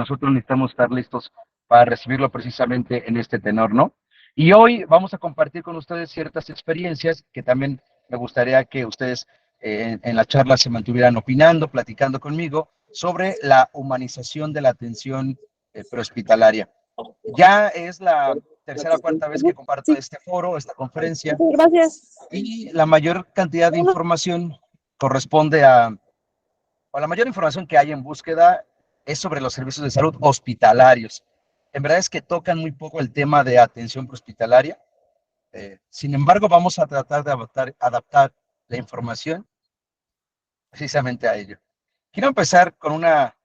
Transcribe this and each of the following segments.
nosotros necesitamos estar listos para recibirlo precisamente en este tenor, ¿no? Y hoy vamos a compartir con ustedes ciertas experiencias que también me gustaría que ustedes en la charla se mantuvieran opinando, platicando conmigo sobre la humanización de la atención prehospitalaria. Ya es la tercera o cuarta vez que comparto Sí, este foro, esta conferencia, sí, gracias. y la mayor cantidad de Bueno, información corresponde a, o la mayor información que hay en búsqueda es sobre los servicios de salud hospitalarios. En verdad es que tocan muy poco el tema de atención prehospitalaria. Sin embargo, vamos a tratar de adaptar la información precisamente a ello. Quiero empezar con una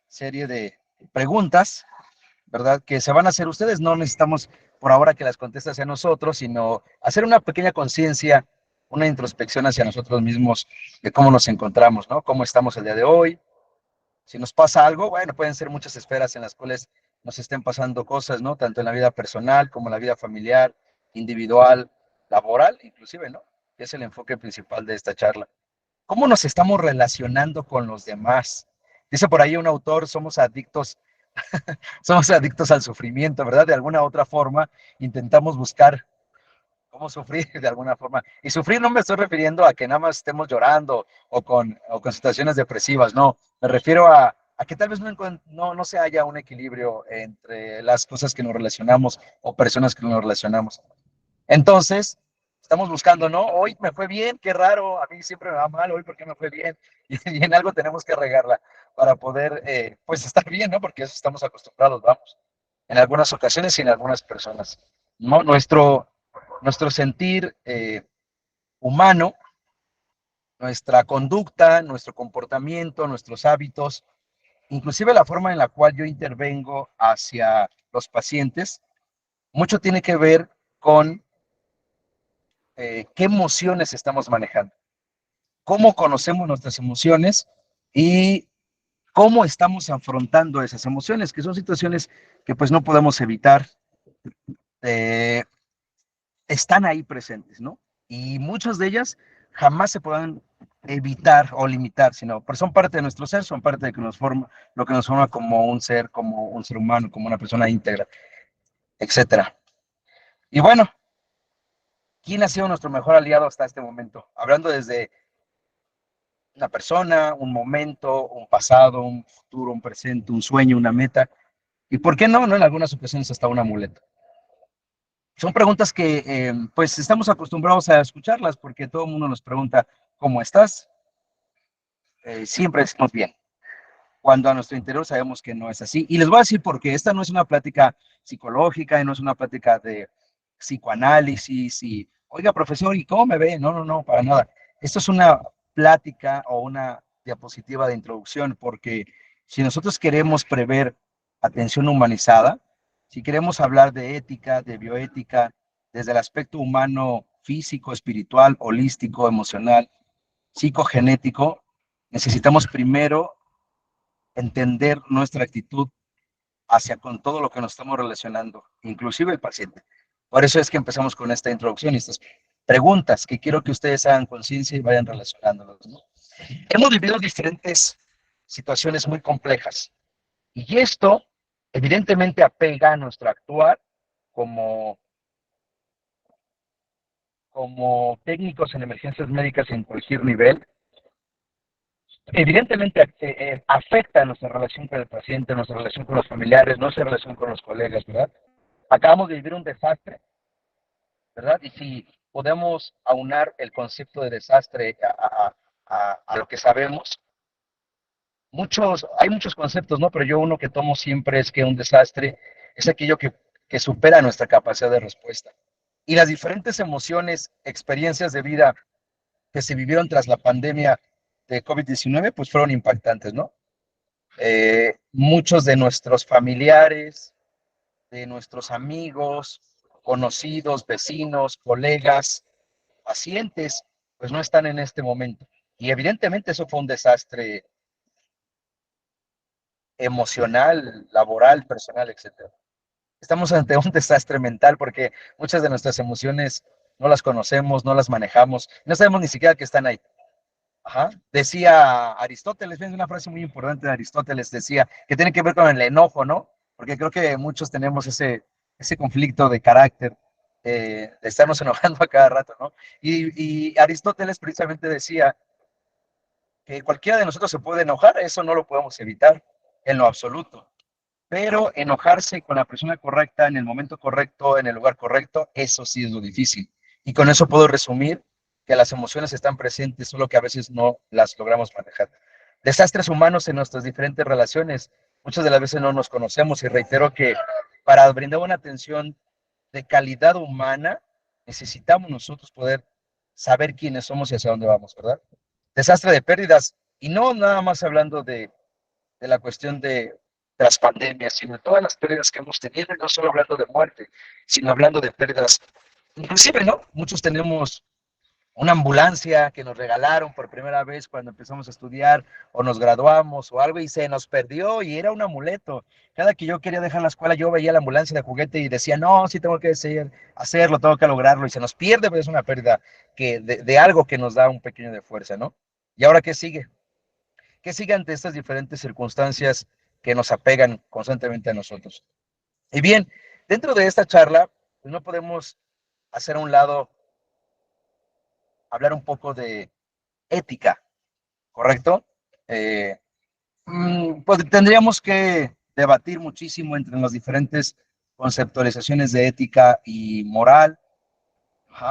serie de preguntas, ¿verdad? Que se van a hacer ustedes. No necesitamos por ahora que las conteste hacia nosotros, sino hacer una pequeña conciencia, una introspección hacia nosotros mismos de cómo nos encontramos, ¿no? Cómo estamos el día de hoy. Si nos pasa algo, bueno, pueden ser muchas esferas en las cuales nos estén pasando cosas, ¿no? Tanto en la vida personal como en la vida familiar, individual, laboral, inclusive, ¿no? Que es el enfoque principal de esta charla. ¿Cómo nos estamos relacionando con los demás? Dice por ahí un autor, somos adictos al sufrimiento, ¿verdad? De alguna otra forma intentamos buscar cómo sufrir de alguna forma. Y sufrir no me estoy refiriendo a que nada más estemos llorando o con situaciones depresivas, no. Me refiero a que tal vez no se haya un equilibrio entre las cosas que nos relacionamos o personas que nos relacionamos. Entonces, estamos buscando, ¿no? Hoy me fue bien, qué raro, a mí siempre me va mal, hoy por qué me fue bien. Y en algo tenemos que regarla para poder, pues, estar bien, ¿no? Porque eso estamos acostumbrados, vamos. En algunas ocasiones y en algunas personas, ¿no? Nuestro sentir humano, nuestra conducta, nuestro comportamiento, nuestros hábitos, inclusive la forma en la cual yo intervengo hacia los pacientes, mucho tiene que ver con qué emociones estamos manejando, cómo conocemos nuestras emociones y cómo estamos afrontando esas emociones, que son situaciones que pues no podemos evitar, eh, están ahí presentes, ¿no? Y muchas de ellas jamás se puedan evitar o limitar, sino pero son parte de nuestro ser, son parte de que nos forma, lo que nos forma como un ser humano, como una persona íntegra, etcétera. Y bueno, ¿quién ha sido nuestro mejor aliado hasta este momento? Hablando desde una persona, un momento, un pasado, un futuro, un presente, un sueño, una meta. ¿Y por qué no? En algunas ocasiones hasta un amuleto. Son preguntas que pues estamos acostumbrados a escucharlas porque todo el mundo nos pregunta, ¿cómo estás? Siempre decimos bien, cuando a nuestro interior sabemos que no es así. Y les voy a decir porque esta no es una plática psicológica y no es una plática de psicoanálisis y, oiga, profesor, ¿y cómo me ve? No, no, no, para nada. Esto es una plática o una diapositiva de introducción porque si nosotros queremos prever atención humanizada, si queremos hablar de ética, de bioética, desde el aspecto humano, físico, espiritual, holístico, emocional, psicogenético, necesitamos primero entender nuestra actitud hacia con todo lo que nos estamos relacionando, inclusive el paciente. Por eso es que empezamos con esta introducción y estas preguntas que quiero que ustedes hagan conciencia y vayan relacionándolos, ¿no? Hemos vivido diferentes situaciones muy complejas y esto evidentemente apega a nuestro actuar como, como técnicos en emergencias médicas en cualquier nivel. Evidentemente afecta a nuestra relación con el paciente, nuestra relación con los familiares, nuestra relación con los colegas, ¿verdad? Acabamos de vivir un desastre, ¿verdad? Y si podemos aunar el concepto de desastre a lo que sabemos, hay muchos conceptos, ¿no? Pero yo uno que tomo siempre es que un desastre es aquello que supera nuestra capacidad de respuesta. Y las diferentes emociones, experiencias de vida que se vivieron tras la pandemia de COVID-19, pues fueron impactantes, ¿no? Muchos de nuestros familiares, de nuestros amigos, conocidos, vecinos, colegas, pacientes, pues no están en este momento. Y evidentemente eso fue un desastre emocional, laboral, personal, etcétera. Estamos ante un desastre mental porque muchas de nuestras emociones no las conocemos, no las manejamos, no sabemos ni siquiera que están ahí. Ajá. Decía Aristóteles, viene una frase muy importante de Aristóteles, decía que tiene que ver con el enojo, ¿no? Porque creo que muchos tenemos ese conflicto de carácter, de estarnos enojando a cada rato, ¿no? Y Aristóteles precisamente decía que cualquiera de nosotros se puede enojar, eso no lo podemos evitar en lo absoluto, pero enojarse con la persona correcta, en el momento correcto, en el lugar correcto, eso sí es lo difícil. Y con eso puedo resumir que las emociones están presentes, solo que a veces no las logramos manejar. Desastres humanos en nuestras diferentes relaciones. Muchas de las veces no nos conocemos y reitero que para brindar una atención de calidad humana, necesitamos nosotros poder saber quiénes somos y hacia dónde vamos, ¿verdad? Desastre de pérdidas, y no nada más hablando de la cuestión de las pandemias, sino de todas las pérdidas que hemos tenido, no solo hablando de muerte, sino hablando de pérdidas. Inclusive, ¿no? Muchos tenemos una ambulancia que nos regalaron por primera vez cuando empezamos a estudiar o nos graduamos o algo y se nos perdió y era un amuleto. Cada que yo quería dejar la escuela, yo veía la ambulancia de juguete y decía, no, sí tengo que hacerlo, tengo que lograrlo y se nos pierde, pero es una pérdida de algo que nos da un pequeño de fuerza, ¿no? ¿Y ahora qué sigue? ¿Qué sigue ante estas diferentes circunstancias que nos apegan constantemente a nosotros? Y bien, dentro de esta charla, pues no podemos hacer a un lado, hablar un poco de ética, ¿correcto? Eh, pues tendríamos que debatir muchísimo entre las diferentes conceptualizaciones de ética y moral,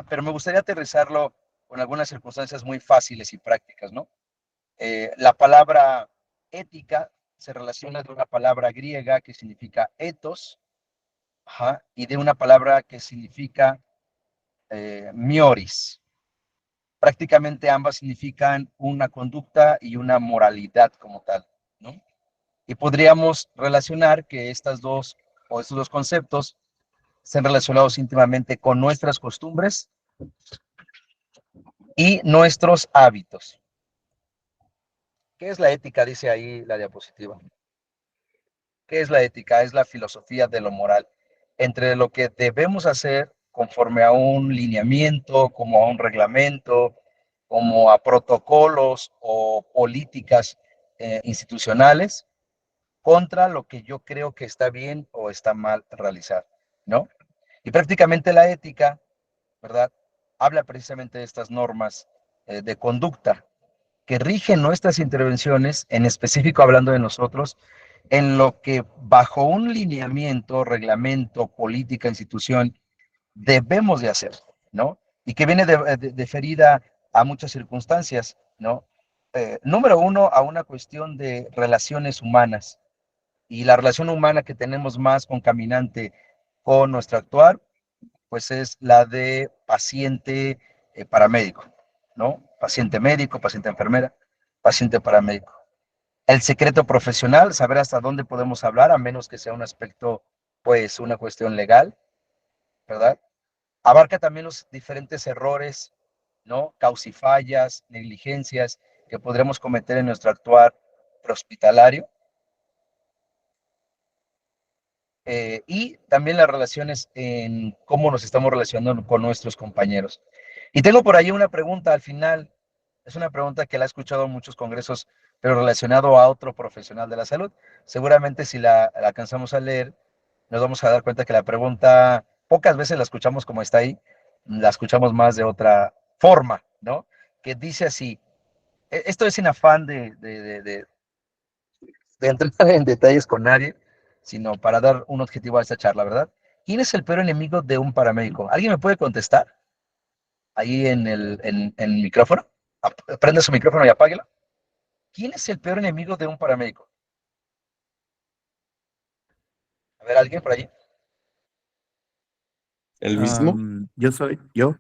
pero me gustaría aterrizarlo con algunas circunstancias muy fáciles y prácticas, ¿no? La palabra ética se relaciona de una palabra griega que significa ethos, y de una palabra que significa mioris. Prácticamente ambas significan una conducta y una moralidad como tal, ¿no? Y podríamos relacionar que estas dos o estos dos conceptos están relacionados íntimamente con nuestras costumbres y nuestros hábitos. ¿Qué es la ética? Dice ahí la diapositiva. ¿Qué es la ética? Es la filosofía de lo moral, entre lo que debemos hacer conforme a un lineamiento, como a un reglamento, como a protocolos o políticas institucionales, contra lo que yo creo que está bien o está mal realizar, ¿no? Y prácticamente la ética, ¿verdad? Habla precisamente de estas normas de conducta que rigen nuestras intervenciones, en específico hablando de nosotros, en lo que bajo un lineamiento, reglamento, política, institución, debemos de hacer, ¿no? Y que viene deferida a muchas circunstancias, ¿no? Número uno, a una cuestión de relaciones humanas. Y la relación humana que tenemos más concaminante con nuestro actuar, pues es la de paciente paramédico, ¿no? Paciente médico, paciente enfermera, paciente paramédico. El secreto profesional, saber hasta dónde podemos hablar, a menos que sea un aspecto, pues una cuestión legal, ¿verdad? Abarca también los diferentes errores, ¿no? Causifallas, negligencias que podremos cometer en nuestro actuar prehospitalario. Y también las relaciones en cómo nos estamos relacionando con nuestros compañeros. Y tengo por ahí una pregunta al final, es una pregunta que la he escuchado en muchos congresos, pero relacionado a otro profesional de la salud. Seguramente si la alcanzamos a leer, nos vamos a dar cuenta que la pregunta pocas veces la escuchamos como está ahí, la escuchamos más de otra forma, ¿no? Que dice así, esto es sin afán de entrar en detalles con nadie, sino para dar un objetivo a esta charla, ¿verdad? ¿Quién es el peor enemigo de un paramédico? ¿Alguien me puede contestar ahí en el micrófono? Prende su micrófono y apáguelo. ¿Quién es el peor enemigo de un paramédico? A ver, ¿alguien por allí? ¿El mismo? Yo soy yo,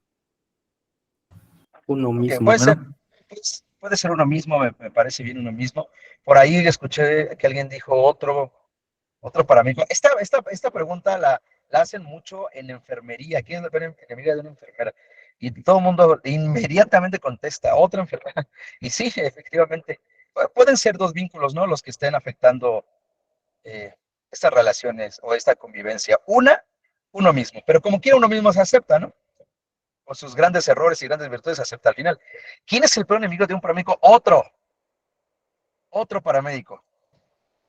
Uno Ok, mismo. bueno, puede ser uno mismo, me parece bien uno mismo. Por ahí escuché que alguien dijo otro paramédico. Esta pregunta la hacen mucho en enfermería. ¿Quién es la peor enemiga de una enfermera? Y todo el mundo inmediatamente contesta, otra enfermera. Y sí, efectivamente, pueden ser dos vínculos, ¿no? Los que estén afectando eh, estas relaciones o esta convivencia. Uno mismo, pero como quiera uno mismo se acepta, ¿no? con sus grandes errores y grandes virtudes, acepta al final. ¿Quién es el peor enemigo de un paramédico? Otro paramédico.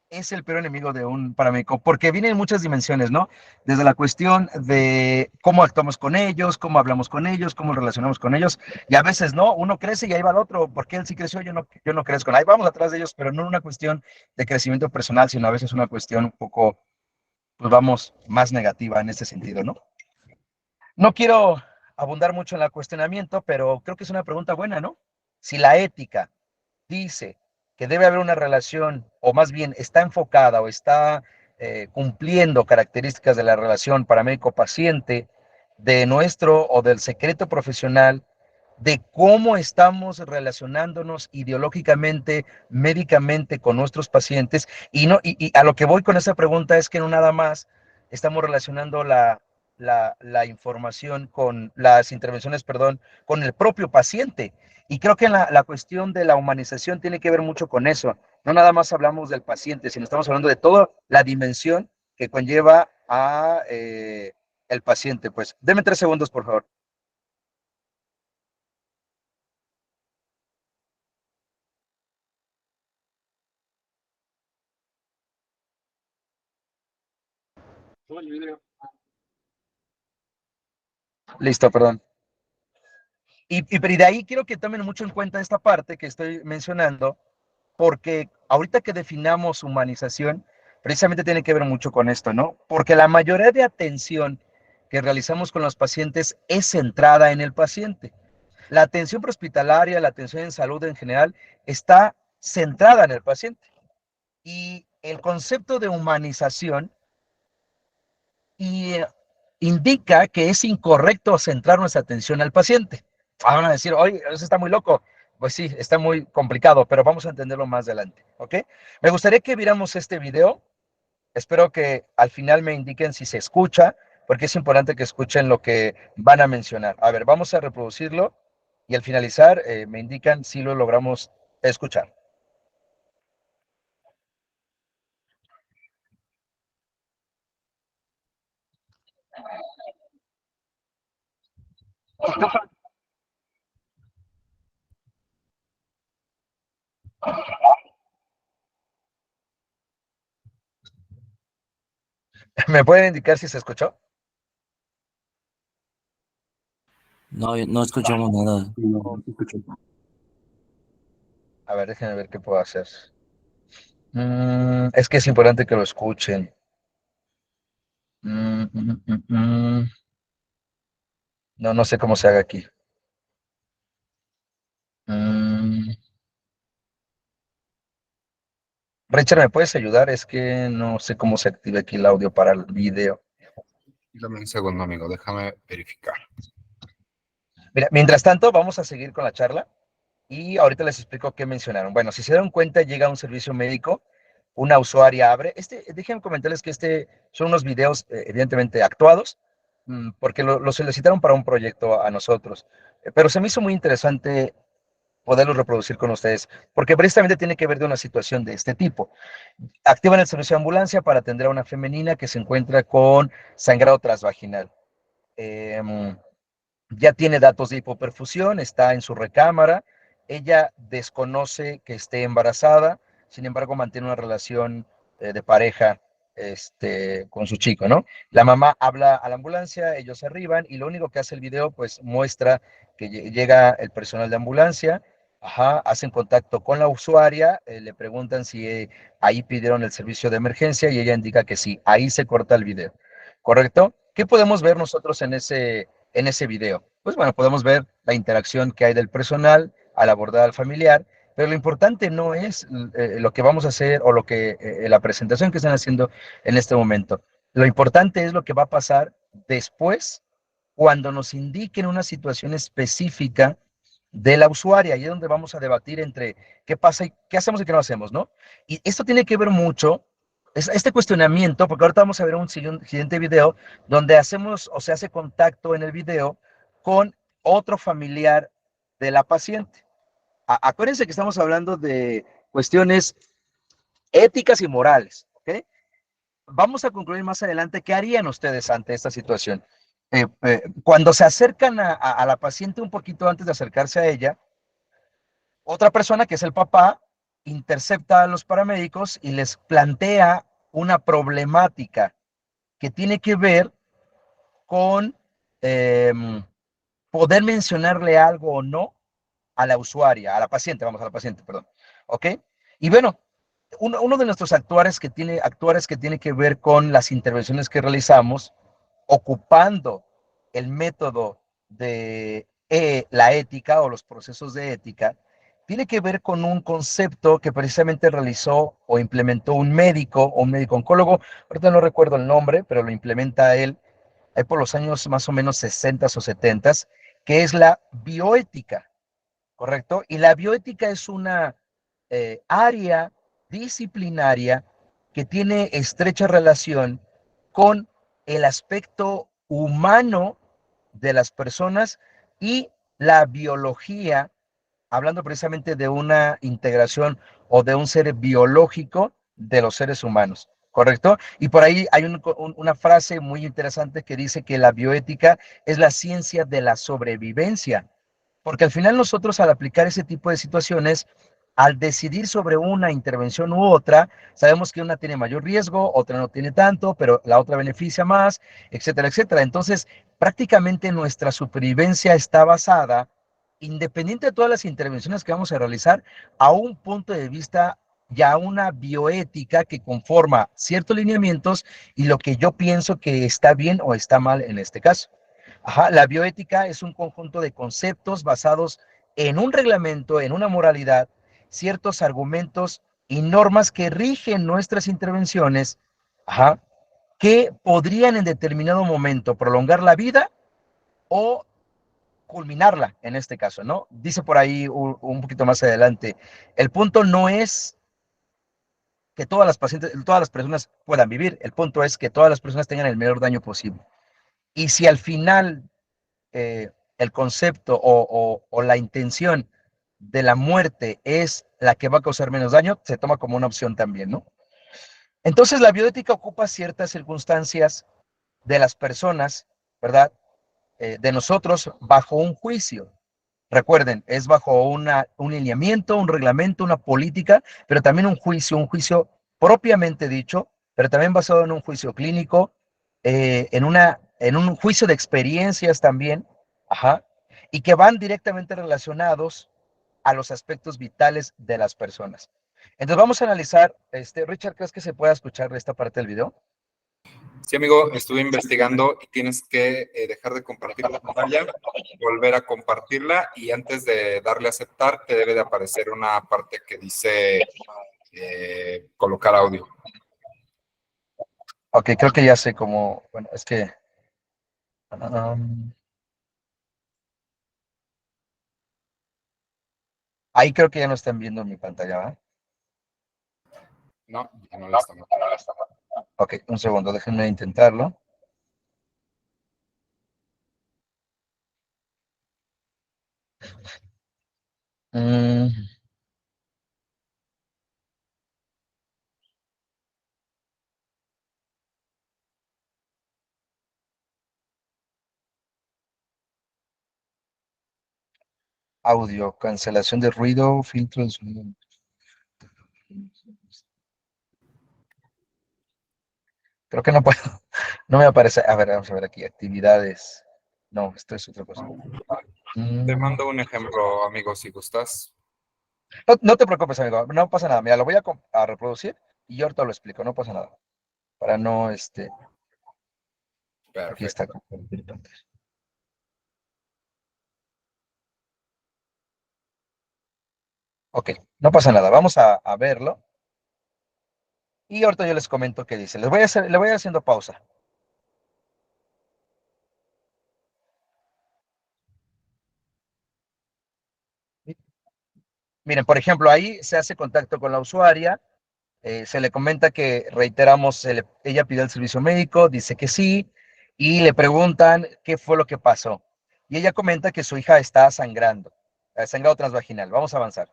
Es el peor enemigo de un paramédico, porque viene en muchas dimensiones, ¿no? Desde la cuestión de cómo actuamos con ellos, cómo hablamos con ellos, cómo relacionamos con ellos, y a veces no, uno crece y ahí va el otro, porque él sí creció, yo no crezco, ahí vamos atrás de ellos, pero no una cuestión de crecimiento personal, sino a veces una cuestión un poco, pues vamos, más negativa en ese sentido, ¿no? No quiero abundar mucho en el cuestionamiento, pero creo que es una pregunta buena, ¿no? Si la ética dice que debe haber una relación, o más bien está enfocada o está cumpliendo características de la relación paramédico-paciente, de nuestro o del secreto profesional, de cómo estamos relacionándonos ideológicamente, médicamente con nuestros pacientes, y a lo que voy con esa pregunta es que no nada más estamos relacionando la información con las intervenciones, perdón, con el propio paciente. Y creo que la cuestión de la humanización tiene que ver mucho con eso. No nada más hablamos del paciente, sino estamos hablando de toda la dimensión que conlleva a el paciente. Pues, deme 3 segundos, por favor. Listo, perdón. Y de ahí quiero que tomen mucho en cuenta esta parte que estoy mencionando, porque ahorita que definamos humanización, precisamente tiene que ver mucho con esto, ¿no? Porque la mayoría de atención que realizamos con los pacientes es centrada en el paciente. La atención prehospitalaria, la atención en salud en general, está centrada en el paciente. Y el concepto de humanización y indica que es incorrecto centrar nuestra atención al paciente. Van a decir, oye, eso está muy loco. Pues sí, está muy complicado, pero vamos a entenderlo más adelante, ¿ok? Me gustaría que viéramos este video. Espero que al final me indiquen si se escucha, porque es importante que escuchen lo que van a mencionar. A ver, vamos a reproducirlo y al finalizar me indican si lo logramos escuchar. ¿Me pueden indicar si se escuchó? No, no escuchamos nada. A ver, déjenme ver qué puedo hacer. Es que es importante que lo escuchen. Mm, mm, mm, mm. No, no sé cómo se haga aquí. Mm. Richard, ¿me puedes ayudar? Es que no sé cómo se activa aquí el audio para el video. Dame un segundo, amigo, déjame verificar. Mira, mientras tanto, vamos a seguir con la charla y ahorita les explico qué mencionaron. Bueno, si se dan cuenta, llega un servicio médico, una usuaria abre. Déjenme comentarles que son unos videos evidentemente actuados, porque lo solicitaron para un proyecto a nosotros. Pero se me hizo muy interesante poderlos reproducir con ustedes, porque precisamente tiene que ver de una situación de este tipo. Activan el servicio de ambulancia para atender a una femenina que se encuentra con sangrado transvaginal. Eh, ya tiene datos de hipoperfusión, está en su recámara, ella desconoce que esté embarazada, sin embargo mantiene una relación de pareja con su chico, ¿no? La mamá habla a la ambulancia, ellos arriban y lo único que hace el video pues muestra que llega el personal de ambulancia, ajá, hacen contacto con la usuaria, le preguntan si ahí pidieron el servicio de emergencia y ella indica que sí, ahí se corta el video, ¿correcto? ¿Qué podemos ver nosotros en ese video? Pues bueno, podemos ver la interacción que hay del personal al abordar al familiar, pero lo importante no es lo que vamos a hacer o la presentación que están haciendo en este momento. Lo importante es lo que va a pasar después cuando nos indiquen una situación específica de la usuaria, y es donde vamos a debatir entre qué pasa y qué hacemos y qué no hacemos, ¿no? Y esto tiene que ver mucho, este cuestionamiento, porque ahorita vamos a ver un siguiente video donde hacemos o se hace contacto en el video con otro familiar de la paciente. Acuérdense que estamos hablando de cuestiones éticas y morales, ¿ok? Vamos a concluir más adelante qué harían ustedes ante esta situación. cuando se acercan a la paciente un poquito antes de acercarse a ella, otra persona, que es el papá, intercepta a los paramédicos y les plantea una problemática que tiene que ver con eh, poder mencionarle algo o no a la usuaria, a la paciente, vamos, a la paciente, perdón. ¿Ok? Y bueno, uno de nuestros actuares que tiene que ver con las intervenciones que realizamos, ocupando el método de la ética o los procesos de ética, tiene que ver con un concepto que precisamente realizó o implementó un médico o un médico oncólogo, ahorita no recuerdo el nombre, pero lo implementa él por los años más o menos 60 o 70, que es la bioética, ¿correcto? Y la bioética es una área disciplinaria que tiene estrecha relación con el aspecto humano de las personas y la biología, hablando precisamente de una integración o de un ser biológico de los seres humanos, ¿correcto? Y por ahí hay una frase muy interesante que dice que la bioética es la ciencia de la sobrevivencia, porque al final nosotros, al aplicar ese tipo de situaciones, al decidir sobre una intervención u otra, sabemos que una tiene mayor riesgo, otra no tiene tanto, pero la otra beneficia más, etcétera, etcétera. Entonces, prácticamente nuestra supervivencia está basada, independiente de todas las intervenciones que vamos a realizar, a un punto de vista, ya una bioética que conforma ciertos lineamientos y lo que yo pienso que está bien o está mal en este caso. Ajá, la bioética es un conjunto de conceptos basados en un reglamento, en una moralidad, ciertos argumentos y normas que rigen nuestras intervenciones, ajá, que podrían en determinado momento prolongar la vida o culminarla en este caso, ¿no? Dice por ahí un poquito más adelante, el punto no es que todas las pacientes, todas las personas puedan vivir, el punto es que todas las personas tengan el menor daño posible. Y si al final el concepto o la intención de la muerte es la que va a causar menos daño, se toma como una opción también, ¿no? Entonces la bioética ocupa ciertas circunstancias de las personas, ¿verdad? De nosotros bajo un juicio. Recuerden, es bajo un lineamiento, un reglamento, una política, pero también un juicio propiamente dicho, pero también basado en un juicio clínico, en un juicio de experiencias también, ajá, y que van directamente relacionados a los aspectos vitales de las personas. Entonces vamos a analizar, Richard, ¿crees que se pueda escuchar esta parte del video? Sí, amigo, estuve investigando y tienes que dejar de compartir la pantalla, volver a compartirla y antes de darle a aceptar te debe de aparecer una parte que dice colocar audio. Ok, creo que ya sé cómo, bueno, es que... ahí creo que ya no están viendo mi pantalla, ¿verdad? No, ya no la estamos. Ok, un segundo, déjenme intentarlo. Mm, audio, cancelación de ruido, filtro de sonido. Creo que no puedo, no me aparece. A ver, vamos a ver aquí, actividades. No, esto es otra cosa. Te Mm, mando un ejemplo, amigo, si gustas. no, no te preocupes, amigo, no pasa nada. Mira, lo voy a reproducir y yo ahorita lo explico, no pasa nada. Para no, aquí está. Perfecto. Ok, no pasa nada, vamos a verlo y ahorita yo les comento qué dice. Le voy a ir haciendo pausa. Miren, por ejemplo, ahí se hace contacto con la usuaria, se le comenta que reiteramos, ella pidió el servicio médico, dice que sí, y le preguntan qué fue lo que pasó. Y ella comenta que su hija está sangrando, sangrado transvaginal. Vamos a avanzar.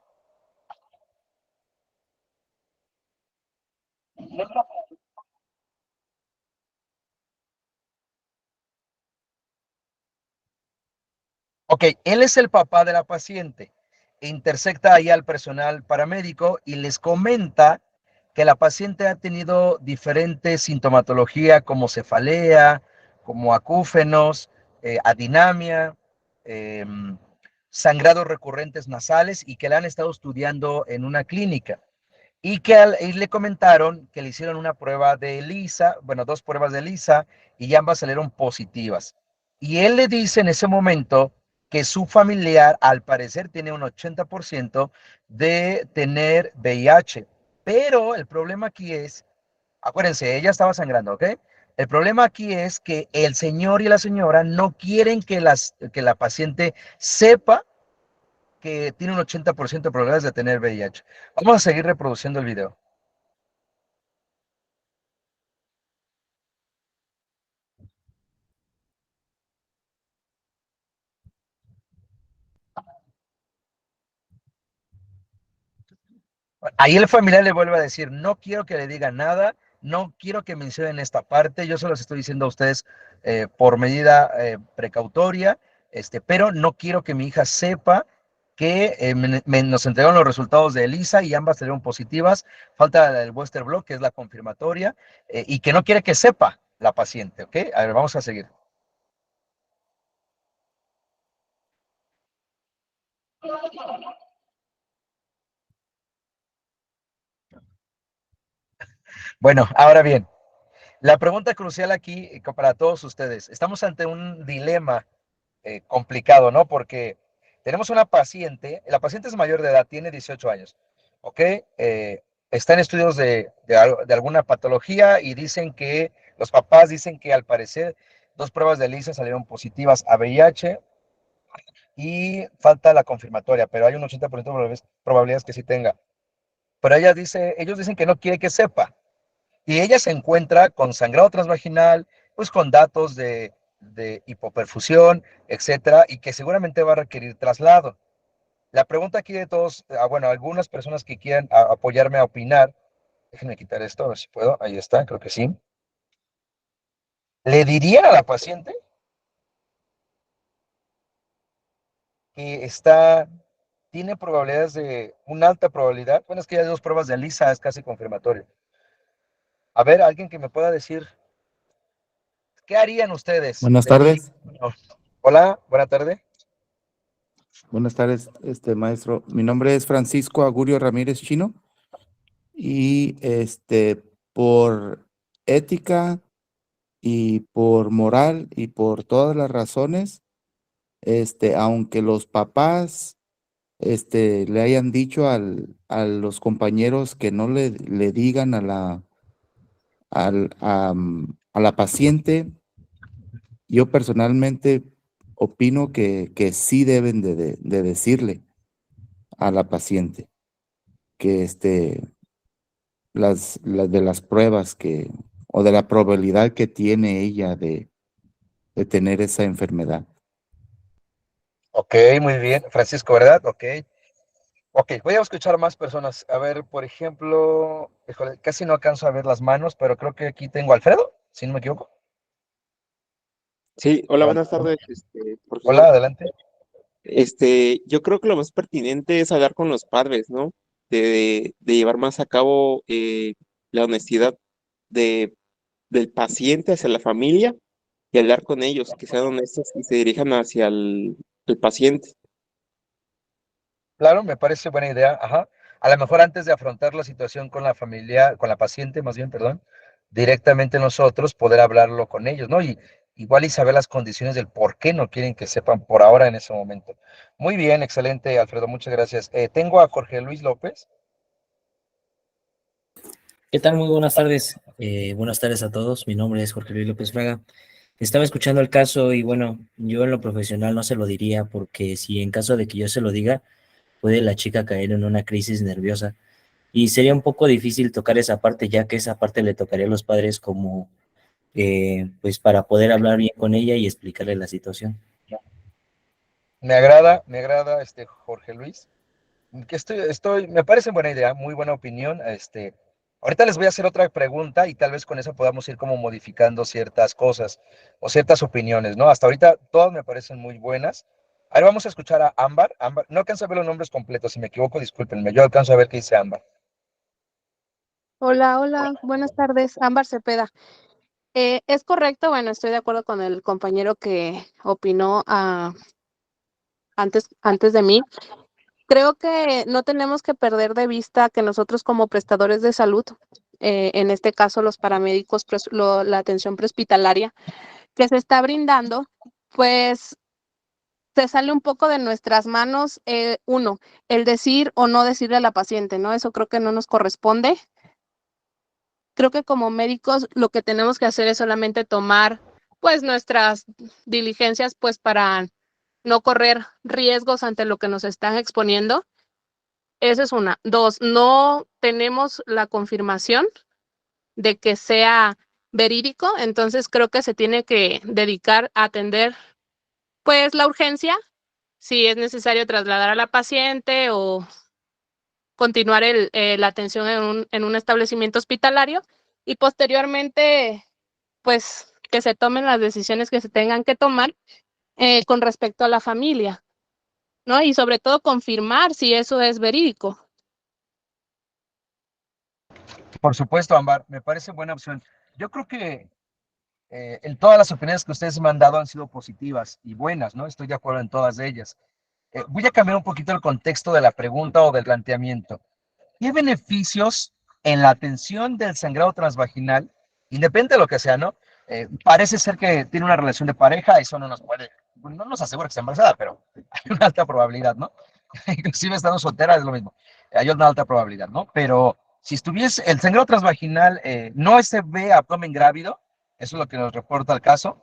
Ok, él es el papá de la paciente. Intersecta ahí al personal paramédico y les comenta que la paciente ha tenido diferente sintomatología como cefalea, como acúfenos, adinamia, eh, sangrados recurrentes nasales y que la han estado estudiando en una clínica. Y le comentaron que le hicieron una prueba de ELISA, bueno, 2 pruebas de ELISA, y ambas salieron positivas. Y él le dice en ese momento que su familiar, al parecer, tiene un 80% de tener VIH. Pero el problema aquí es, acuérdense, ella estaba sangrando, ¿ok? El problema aquí es que el señor y la señora no quieren que la paciente sepa que tiene un 80% de probabilidades de tener VIH. Vamos a seguir reproduciendo el video. Ahí el familiar le vuelve a decir, no quiero que le digan nada, no quiero que mencionen esta parte, yo se los estoy diciendo a ustedes por medida precautoria, pero no quiero que mi hija sepa que nos entregaron los resultados de ELISA y ambas salieron positivas, falta el Western Blot, que es la confirmatoria, y que no quiere que sepa la paciente, ¿ok? A ver, vamos a seguir. Bueno, ahora bien, la pregunta crucial aquí para todos ustedes, estamos ante un dilema complicado, ¿no? Porque tenemos una paciente, la paciente es mayor de edad, tiene 18 años, ¿ok? Está en estudios de alguna patología y dicen que, los papás dicen que al parecer 2 pruebas de ELISA salieron positivas a VIH y falta la confirmatoria, pero hay un 80% de probabilidades que sí tenga. Pero ellos dicen que no quiere que sepa. Y ella se encuentra con sangrado transvaginal, pues con datos de hipoperfusión, etcétera, y que seguramente va a requerir traslado. La pregunta aquí de todos, bueno, algunas personas que quieran apoyarme a opinar, déjenme quitar esto, a ver si puedo, ahí está, creo que sí. ¿Le diría a la paciente que tiene probabilidades una alta probabilidad? Bueno, es que ya hay 2 pruebas de ELISA, es casi confirmatorio. A ver, alguien que me pueda decir, ¿qué harían ustedes? Buenas tardes. Hola, buena tarde. Buenas tardes, maestro. Mi nombre es Francisco Agurio Ramírez Chino y por ética y por moral y por todas las razones, aunque los papás le hayan dicho a los compañeros que no le digan a la paciente, yo personalmente opino que sí deben de decirle a la paciente que las de las pruebas o de la probabilidad que tiene ella de tener esa enfermedad. Ok, muy bien. Francisco, ¿verdad? Ok. Ok, voy a escuchar más personas. A ver, por ejemplo, híjole, casi no alcanzo a ver las manos, pero creo que aquí tengo a Alfredo, si no me equivoco. Sí, hola, buenas Alfredo. tardes, Hola, profesor. adelante. Yo creo que lo más pertinente es hablar con los padres, ¿no? De llevar más a cabo la honestidad de, del paciente hacia la familia y hablar con ellos, que sean honestos y se dirijan hacia el paciente. Claro, me parece buena idea. Ajá. A lo mejor antes de afrontar la situación con la familia, con la paciente, más bien, perdón, directamente nosotros poder hablarlo con ellos, ¿no? Y igual y saber las condiciones del por qué no quieren que sepan por ahora en ese momento. Muy bien, excelente, Alfredo, muchas gracias. Tengo a Jorge Luis López. ¿Qué tal? Muy buenas tardes. Buenas tardes a todos. Mi nombre es Jorge Luis López Fraga. Estaba escuchando el caso y bueno, yo en lo profesional no se lo diría porque si en caso de que yo se lo diga, puede la chica caer en una crisis nerviosa y sería un poco difícil tocar esa parte ya que esa parte le tocaría a los padres como pues para poder hablar bien con ella y explicarle la situación. Me agrada Jorge Luis. Que me parece buena idea, muy buena opinión. Ahorita les voy a hacer otra pregunta y tal vez con eso podamos ir como modificando ciertas cosas o ciertas opiniones, ¿no? Hasta ahorita todas me parecen muy buenas. Ahora vamos a escuchar a Ámbar. Ámbar, no alcanzo a ver los nombres completos, si me equivoco, discúlpenme, yo alcanzo a ver qué dice Ámbar. Hola, hola, buenas tardes, Ámbar Cepeda. Es correcto, bueno, estoy de acuerdo con el compañero que opinó antes de mí. Creo que no tenemos que perder de vista que nosotros como prestadores de salud, en este caso los paramédicos, la atención prehospitalaria que se está brindando, pues se sale un poco de nuestras manos, uno, el decir o no decirle a la paciente, ¿no? Eso creo que no nos corresponde. Creo que como médicos lo que tenemos que hacer es solamente tomar pues nuestras diligencias pues para no correr riesgos ante lo que nos están exponiendo. Esa es una. Dos, no tenemos la confirmación de que sea verídico, entonces creo que se tiene que dedicar a atender pues la urgencia, si es necesario trasladar a la paciente o continuar la atención en un establecimiento hospitalario y posteriormente pues que se tomen las decisiones que se tengan que tomar con respecto a la familia, ¿no? Y sobre todo confirmar si eso es verídico. Por supuesto, Ámbar, me parece buena opción. Yo creo que en todas las opiniones que ustedes me han dado han sido positivas y buenas, ¿no? Estoy de acuerdo en todas ellas. Voy a cambiar un poquito el contexto de la pregunta o del planteamiento. ¿Qué beneficios en la atención del sangrado transvaginal, independiente de lo que sea, ¿no? Parece ser que tiene una relación de pareja, eso no nos asegura que sea embarazada, pero hay una alta probabilidad, ¿no? Inclusive estando soltera es lo mismo, hay una alta probabilidad, ¿no? Pero si estuviese el sangrado transvaginal, no se ve abdomen grávido, eso es lo que nos reporta el caso.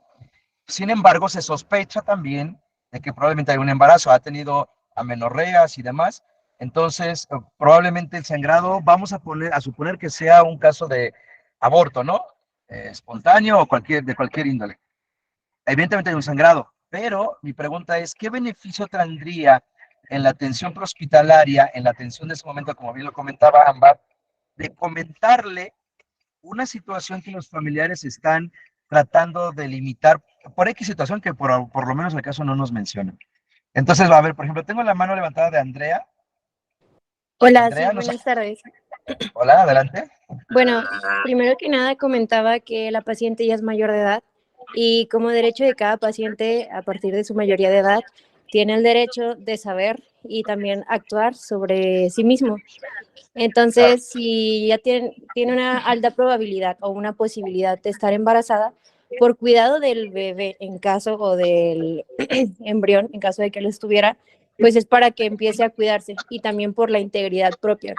Sin embargo, se sospecha también de que probablemente hay un embarazo, ha tenido amenorreas y demás. Entonces, probablemente el sangrado, vamos a suponer que sea un caso de aborto, ¿no? Espontáneo o de cualquier índole. Evidentemente hay un sangrado, pero mi pregunta es, ¿qué beneficio tendría en la atención prehospitalaria, en la atención de ese momento, como bien lo comentaba Ámbar, de comentarle una situación que los familiares están tratando de limitar por X situación que por lo menos el caso no nos menciona? Entonces, va a ver, por ejemplo, tengo la mano levantada de Andrea. Hola, sí, Andrea, no sé. buenas tardes. Hola, adelante. Bueno, primero que nada comentaba que la paciente ya es mayor de edad y como derecho de cada paciente a partir de su mayoría de edad tiene el derecho de saber y también actuar sobre sí mismo. Entonces, si ya tiene una alta probabilidad o una posibilidad de estar embarazada, por cuidado del bebé en caso o del embrión en caso de que lo estuviera, pues es para que empiece a cuidarse y también por la integridad propia.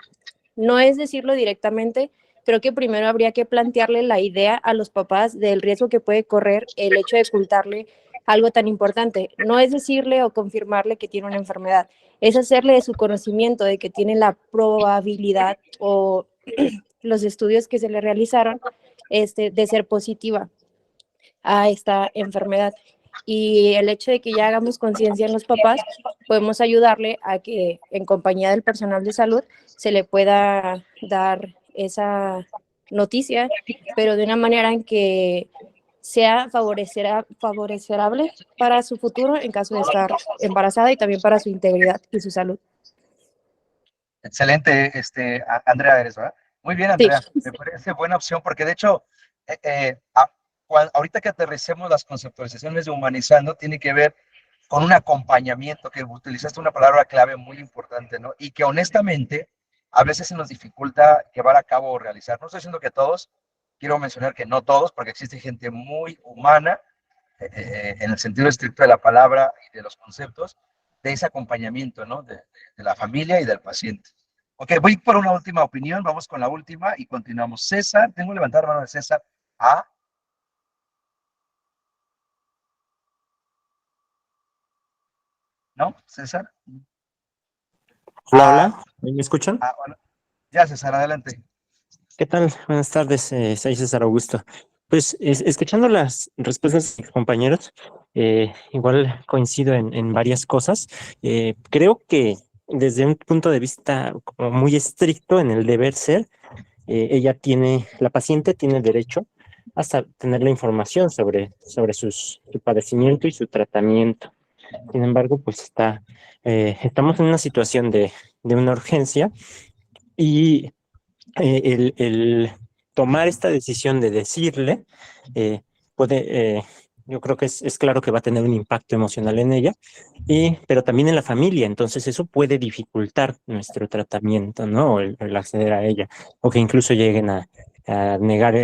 No es decirlo directamente, creo que primero habría que plantearle la idea a los papás del riesgo que puede correr el hecho de ocultarle algo tan importante. No es decirle o confirmarle que tiene una enfermedad, es hacerle de su conocimiento de que tiene la probabilidad o los estudios que se le realizaron de ser positiva a esta enfermedad. Y el hecho de que ya hagamos conciencia en los papás, podemos ayudarle a que en compañía del personal de salud se le pueda dar esa noticia, pero de una manera en que sea favorecerable para su futuro en caso de estar embarazada y también para su integridad y su salud. Excelente, Andrea eres, ¿verdad? Muy bien, Andrea. Sí. Me parece buena opción porque de hecho, ahorita que aterricemos las conceptualizaciones de humanizando, tiene que ver con un acompañamiento, que utilizaste una palabra clave muy importante, ¿no? Y que honestamente a veces se nos dificulta llevar a cabo o realizar. No estoy diciendo que todos, quiero mencionar que no todos, porque existe gente muy humana, en el sentido estricto de la palabra y de los conceptos, de ese acompañamiento, ¿no? De la familia y del paciente. Ok, voy por una última opinión, vamos con la última y continuamos. César, tengo que levantar la mano de César. ¿No? César. Hola, hola, ¿me escuchan? Bueno. Ya, César, adelante. ¿Qué tal? Buenas tardes, soy César Augusto. Pues escuchando las respuestas de mis compañeros, igual coincido en varias cosas. Creo que desde un punto de vista como muy estricto en el deber ser, la paciente tiene derecho hasta tener la información sobre su padecimiento y su tratamiento. Sin embargo, pues estamos en una situación de una urgencia y el tomar esta decisión de decirle eh, puede, yo creo que es claro que va a tener un impacto emocional en ella, pero también en la familia. Entonces eso puede dificultar nuestro tratamiento, ¿no? O el acceder a ella, o que incluso lleguen a negar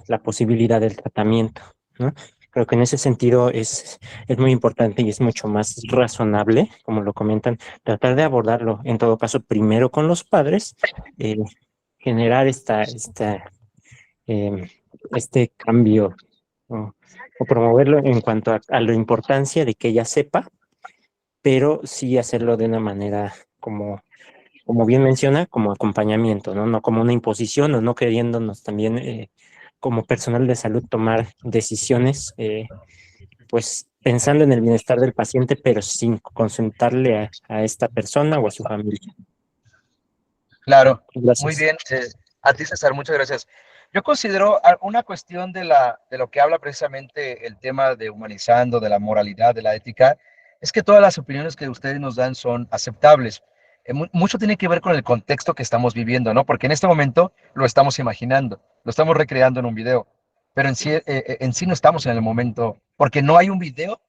la posibilidad del tratamiento, ¿no? Creo que en ese sentido es muy importante y es mucho más razonable, como lo comentan, tratar de abordarlo, en todo caso, primero con los padres, eh, generar eh, este cambio, ¿no? O promoverlo en cuanto a la importancia de que ella sepa, pero sí hacerlo de una manera como bien menciona, como acompañamiento, ¿no? No como una imposición o no queriéndonos también como personal de salud tomar decisiones, pues pensando en el bienestar del paciente, pero sin consultarle a esta persona o a su familia. Claro, muy Gracias. bien. A ti, César, muchas gracias. Yo considero una cuestión de lo que habla precisamente el tema de humanizando, de la moralidad, de la ética, es que todas las opiniones que ustedes nos dan son aceptables. Mucho tiene que ver con el contexto que estamos viviendo, ¿no? Porque en este momento lo estamos imaginando, lo estamos recreando en un video, pero en sí no estamos en el momento, porque no hay un video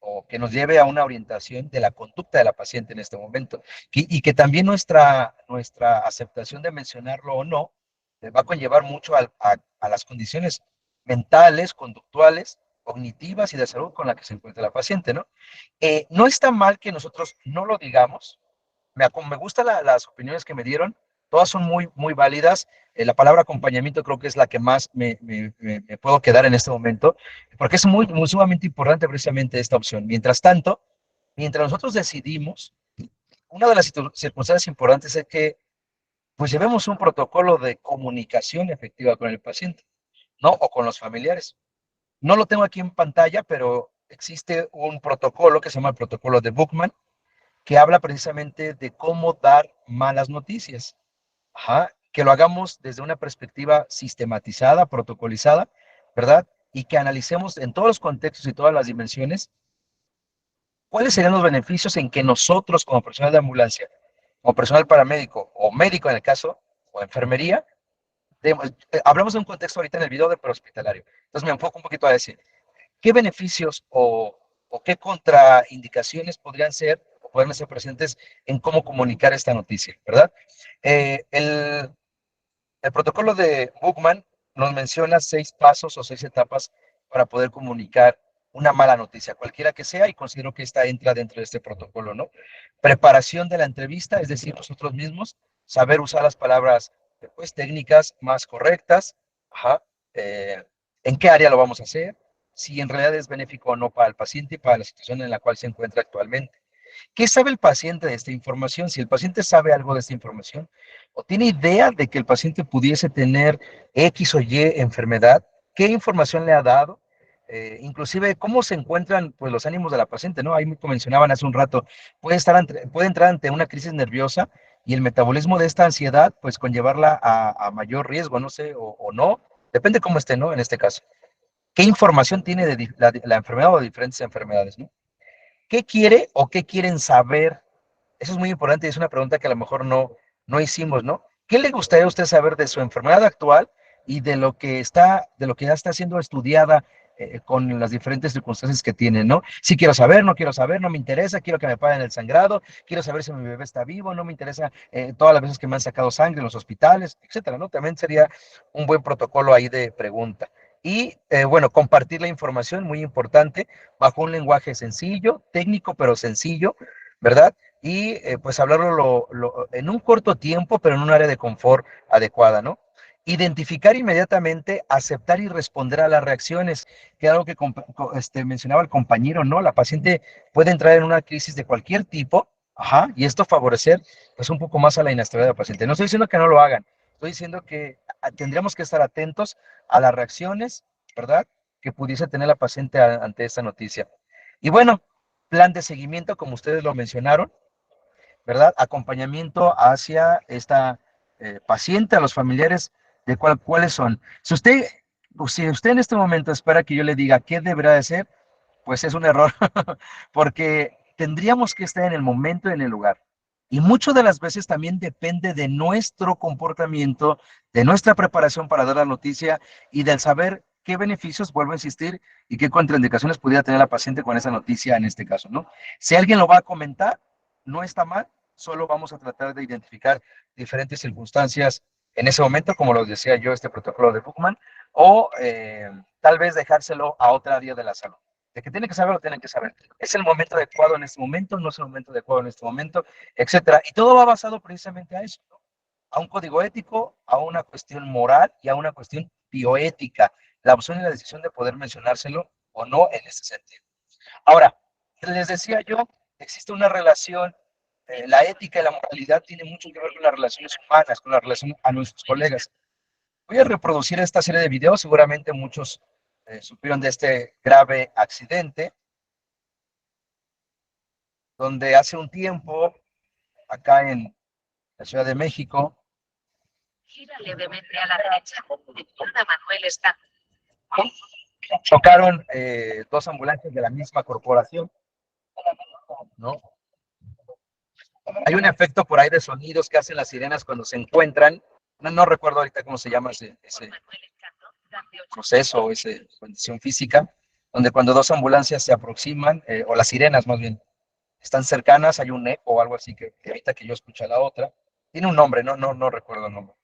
o que nos lleve a una orientación de la conducta de la paciente en este momento y que también nuestra aceptación de mencionarlo o no va a conllevar mucho a las condiciones mentales, conductuales, cognitivas y de salud con la que se encuentra la paciente, ¿no? No está mal que nosotros no lo digamos. Me gustan las opiniones que me dieron, todas son muy, muy válidas. La palabra acompañamiento creo que es la que más me puedo quedar en este momento, porque es muy, muy sumamente importante precisamente esta opción. Mientras tanto, mientras nosotros decidimos, una de las circunstancias importantes es que pues llevemos un protocolo de comunicación efectiva con el paciente, ¿no? O con los familiares. No lo tengo aquí en pantalla, pero existe un protocolo que se llama el protocolo de Bookman, que habla precisamente de cómo dar malas noticias. Ajá, que lo hagamos desde una perspectiva sistematizada, protocolizada, ¿verdad? Y que analicemos en todos los contextos y todas las dimensiones cuáles serían los beneficios en que nosotros como personal de ambulancia, como personal paramédico o médico en el caso, o enfermería, hablamos de un contexto ahorita en el video de prehospitalario. Entonces me enfoco un poquito a decir, ¿qué beneficios o qué contraindicaciones podrían ser o pueden ser presentes en cómo comunicar esta noticia, ¿verdad? Eh, el, el protocolo de Bookman nos menciona 6 pasos o 6 etapas para poder comunicar una mala noticia, cualquiera que sea, y considero que esta entra dentro de este protocolo, ¿no? Preparación de la entrevista, es decir, nosotros mismos, saber usar las palabras pues, técnicas más correctas, ajá, en qué área lo vamos a hacer, si en realidad es benéfico o no para el paciente y para la situación en la cual se encuentra actualmente. ¿Qué sabe el paciente de esta información? Si el paciente sabe algo de esta información o tiene idea de que el paciente pudiese tener X o Y enfermedad, ¿qué información le ha dado? Inclusive, ¿cómo se encuentran pues, los ánimos de la paciente? ¿No? Ahí me mencionaban hace un rato, puede entrar ante una crisis nerviosa y el metabolismo de esta ansiedad, pues conllevarla a mayor riesgo, no sé, o no, depende cómo esté, ¿no? En este caso. ¿Qué información tiene de la enfermedad o de diferentes enfermedades, ¿no? ¿Qué quiere o qué quieren saber? Eso es muy importante y es una pregunta que a lo mejor no hicimos, ¿no? ¿Qué le gustaría a usted saber de su enfermedad actual y de lo que ya está siendo estudiada con las diferentes circunstancias que tiene, ¿no? Si quiero saber, no quiero saber, no me interesa, quiero que me paguen el sangrado, quiero saber si mi bebé está vivo, no me interesa todas las veces que me han sacado sangre en los hospitales, etcétera, ¿no? También sería un buen protocolo ahí de pregunta. Y bueno, compartir la información, muy importante, bajo un lenguaje sencillo, técnico, pero sencillo, ¿verdad? Y pues hablarlo en un corto tiempo, pero en un área de confort adecuada, ¿no? Identificar inmediatamente, aceptar y responder a las reacciones, que es algo que mencionaba el compañero, ¿no? La paciente puede entrar en una crisis de cualquier tipo, ajá, y esto favorecer pues un poco más a la inestabilidad del paciente. No estoy diciendo que no lo hagan, estoy diciendo que tendríamos que estar atentos a las reacciones, ¿verdad? Que pudiese tener la paciente ante esta noticia. Y bueno, plan de seguimiento, como ustedes lo mencionaron, ¿verdad? Acompañamiento hacia esta paciente, a los familiares, de cuáles son. Si usted en este momento espera que yo le diga qué deberá de hacer, pues es un error, porque tendríamos que estar en el momento y en el lugar. Y muchas de las veces también depende de nuestro comportamiento, de nuestra preparación para dar la noticia y del saber qué beneficios, vuelvo a insistir, y qué contraindicaciones pudiera tener la paciente con esa noticia en este caso, ¿no? Si alguien lo va a comentar, no está mal, solo vamos a tratar de identificar diferentes circunstancias en ese momento, como lo decía yo, este protocolo de Buchmann, o tal vez dejárselo a otra área de la salud. De que tiene que saber, lo tienen que saber. Es el momento adecuado en este momento, no es el momento adecuado en este momento, etcétera. Y todo va basado precisamente a eso, ¿no? A un código ético, a una cuestión moral y a una cuestión bioética. La opción y la decisión de poder mencionárselo o no en ese sentido. Ahora, les decía yo, existe una relación, la ética y la moralidad tienen mucho que ver con las relaciones humanas, con la relación a nuestros colegas. Voy a reproducir esta serie de videos, seguramente muchos supieron de este grave accidente, donde hace un tiempo, acá en la Ciudad de México, gira levemente a la derecha. Izquierda Manuel está. chocaron dos ambulancias de la misma corporación, ¿no? Hay un efecto por ahí de sonidos que hacen las sirenas cuando se encuentran, no recuerdo ahorita cómo se llama ese proceso o esa condición física, donde cuando dos ambulancias se aproximan, o las sirenas más bien, están cercanas, hay un eco o algo así que evita que yo escuche a la otra. Tiene un nombre, no recuerdo el nombre.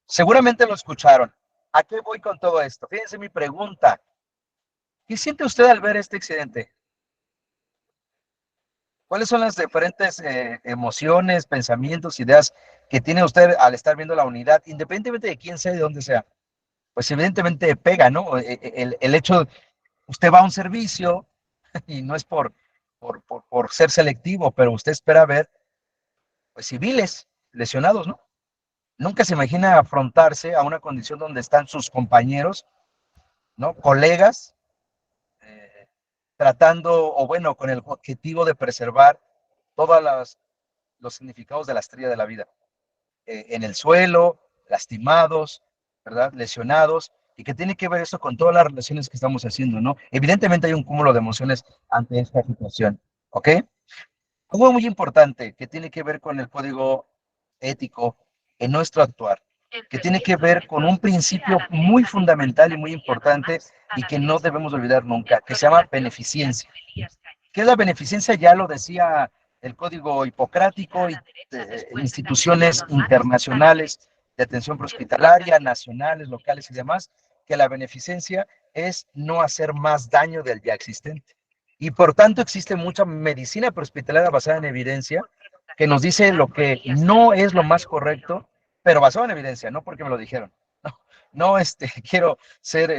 Seguramente lo escucharon. ¿A qué voy con todo esto? Fíjense mi pregunta. ¿Qué siente usted al ver este accidente? ¿Cuáles son las diferentes emociones, pensamientos, ideas que tiene usted al estar viendo la unidad, independientemente de quién sea y de dónde sea? Pues evidentemente pega, ¿no? El hecho, usted va a un servicio y no es por ser selectivo, pero usted espera ver pues, civiles lesionados, ¿no? Nunca se imagina afrontarse a una condición donde están sus compañeros, ¿no? Colegas, tratando, o bueno, con el objetivo de preservar todos los significados de la estrella de la vida. En el suelo, lastimados, ¿verdad? Lesionados, y que tiene que ver eso con todas las relaciones que estamos haciendo, ¿no? Evidentemente hay un cúmulo de emociones ante esta situación, ¿ok? Algo muy importante que tiene que ver con el código ético en nuestro actuar, que tiene que ver con un principio muy fundamental y muy importante y que no debemos olvidar nunca, que se llama beneficencia. ¿Qué es la beneficencia? Ya lo decía el Código Hipocrático y instituciones internacionales de atención prehospitalaria, nacionales, locales y demás, que la beneficencia es no hacer más daño del ya existente. Y por tanto existe mucha medicina prehospitalaria basada en evidencia que nos dice lo que no es lo más correcto, pero basado en evidencia, no porque me lo dijeron. No quiero ser,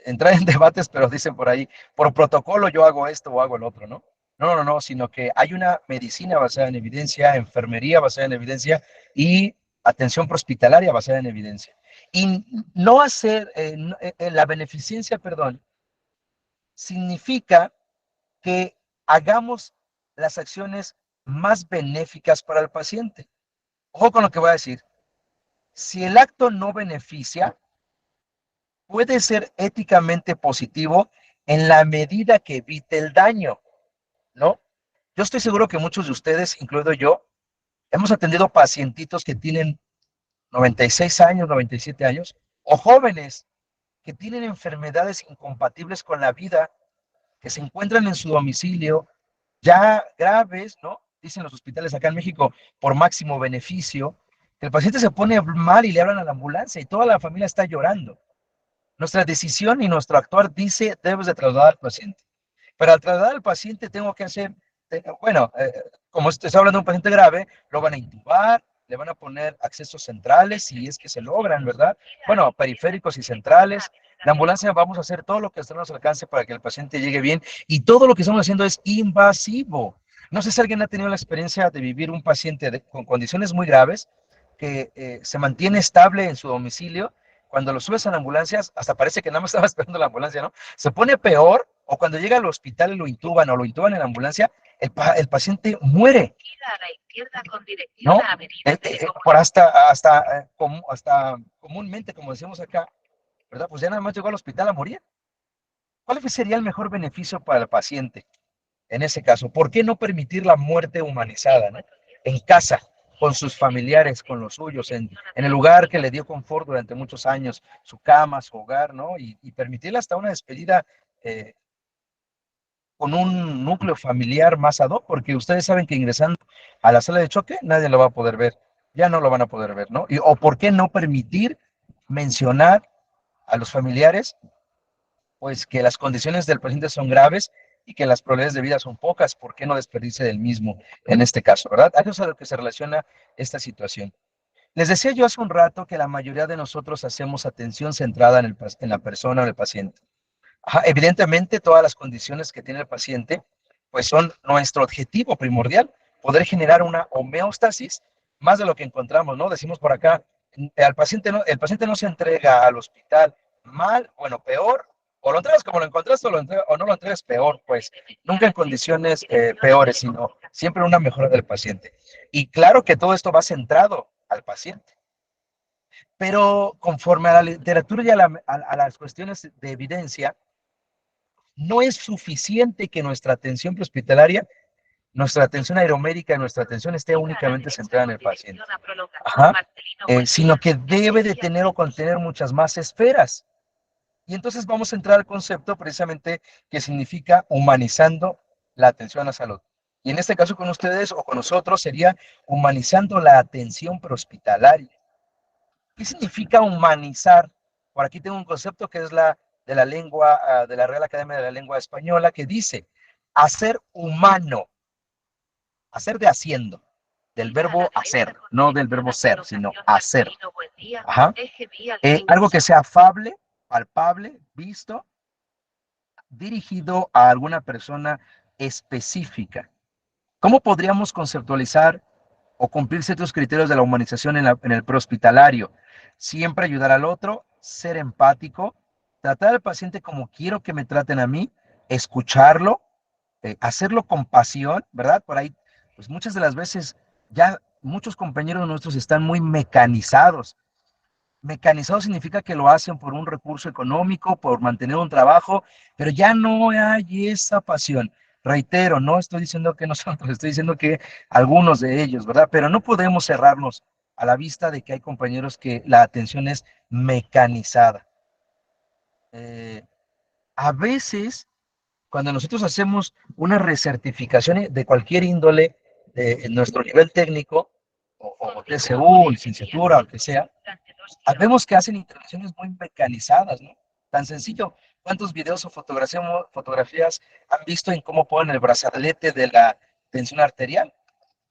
entrar en debates, pero dicen por ahí, por protocolo yo hago esto o hago el otro, ¿no? No, sino que hay una medicina basada en evidencia, enfermería basada en evidencia y atención prehospitalaria basada en evidencia. Y no hacer, la beneficencia, perdón, significa que hagamos las acciones más benéficas para el paciente. Ojo con lo que voy a decir. Si el acto no beneficia, puede ser éticamente positivo en la medida que evite el daño, ¿no? Yo estoy seguro que muchos de ustedes, incluido yo, hemos atendido pacientitos que tienen 96 años, 97 años, o jóvenes que tienen enfermedades incompatibles con la vida, que se encuentran en su domicilio, ya graves, ¿no? Dicen los hospitales acá en México, por máximo beneficio, que el paciente se pone mal y le hablan a la ambulancia y toda la familia está llorando. Nuestra decisión y nuestro actuar dice, debes de trasladar al paciente. Pero al trasladar al paciente tengo que hacer, bueno, como estoy hablando de un paciente grave, lo van a intubar, le van a poner accesos centrales, si es que se logran, ¿verdad? Bueno, periféricos y centrales. La ambulancia vamos a hacer todo lo que esté a nuestro alcance para que el paciente llegue bien y todo lo que estamos haciendo es invasivo. No sé si alguien ha tenido la experiencia de vivir un paciente con condiciones muy graves que se mantiene estable en su domicilio. Cuando lo subes a la ambulancia, hasta parece que nada más estaba esperando la ambulancia, ¿no? Se pone peor, o cuando llega al hospital y lo intuban o lo intuban en la ambulancia, el paciente muere, Gira a la izquierda con dirección ¿no? a Avenida Por hasta comúnmente, como decimos acá, ¿verdad? Pues ya nada más llegó al hospital a morir. ¿Cuál sería el mejor beneficio para el paciente en ese caso? ¿Por qué no permitir la muerte humanizada, ¿no? En casa, con sus familiares, con los suyos, en el lugar que le dio confort durante muchos años, su cama, su hogar, ¿no? Y permitirle hasta una despedida con un núcleo familiar más ad hoc, porque ustedes saben que ingresando a la sala de choque nadie lo va a poder ver, ya no lo van a poder ver, ¿no? O por qué no permitir mencionar a los familiares, pues que las condiciones del paciente son graves y que las probabilidades de vida son pocas, ¿por qué no despedirse del mismo en este caso, verdad? A eso es a lo que se relaciona esta situación. Les decía yo hace un rato que la mayoría de nosotros hacemos atención centrada en la persona o en el paciente. Ajá, evidentemente, todas las condiciones que tiene el paciente, pues son nuestro objetivo primordial, poder generar una homeostasis más de lo que encontramos, ¿no? Decimos por acá, el paciente no se entrega al hospital mal, bueno, peor, o lo entregas como lo encontraste o no lo entregas peor, pues nunca en condiciones peores, sino siempre una mejora del paciente. Y claro que todo esto va centrado al paciente. Pero conforme a la literatura y a las cuestiones de evidencia, no es suficiente que nuestra atención prehospitalaria, nuestra atención aeromédica, nuestra atención esté únicamente centrada en el paciente. Ajá. Sino que debe de tener o contener muchas más esferas. Y entonces vamos a entrar al concepto precisamente que significa humanizando la atención a la salud. Y en este caso con ustedes o con nosotros sería humanizando la atención prehospitalaria. ¿Qué significa humanizar? Por aquí tengo un concepto que es de la lengua, de la Real Academia de la Lengua Española, que dice hacer humano, hacer de haciendo, del verbo hacer, no del verbo ser, sino hacer. Ajá. Algo que sea afable, palpable, visto, dirigido a alguna persona específica. ¿Cómo podríamos conceptualizar o cumplir ciertos criterios de la humanización en el prehospitalario? Siempre ayudar al otro, ser empático, tratar al paciente como quiero que me traten a mí, escucharlo, hacerlo con pasión, ¿verdad? Por ahí, pues muchas de las veces ya muchos compañeros nuestros están muy mecanizados. Mecanizado significa que lo hacen por un recurso económico, por mantener un trabajo, pero ya no hay esa pasión. Reitero, no estoy diciendo que nosotros, estoy diciendo que algunos de ellos, ¿verdad? Pero no podemos cerrarnos a la vista de que hay compañeros que la atención es mecanizada. A veces, cuando nosotros hacemos una recertificación de cualquier índole de nuestro nivel técnico, o TCU, licenciatura, o lo que sea, vemos que hacen intervenciones muy mecanizadas, ¿no? Tan sencillo. ¿Cuántos videos o fotografías han visto en cómo ponen el brazalete de la tensión arterial?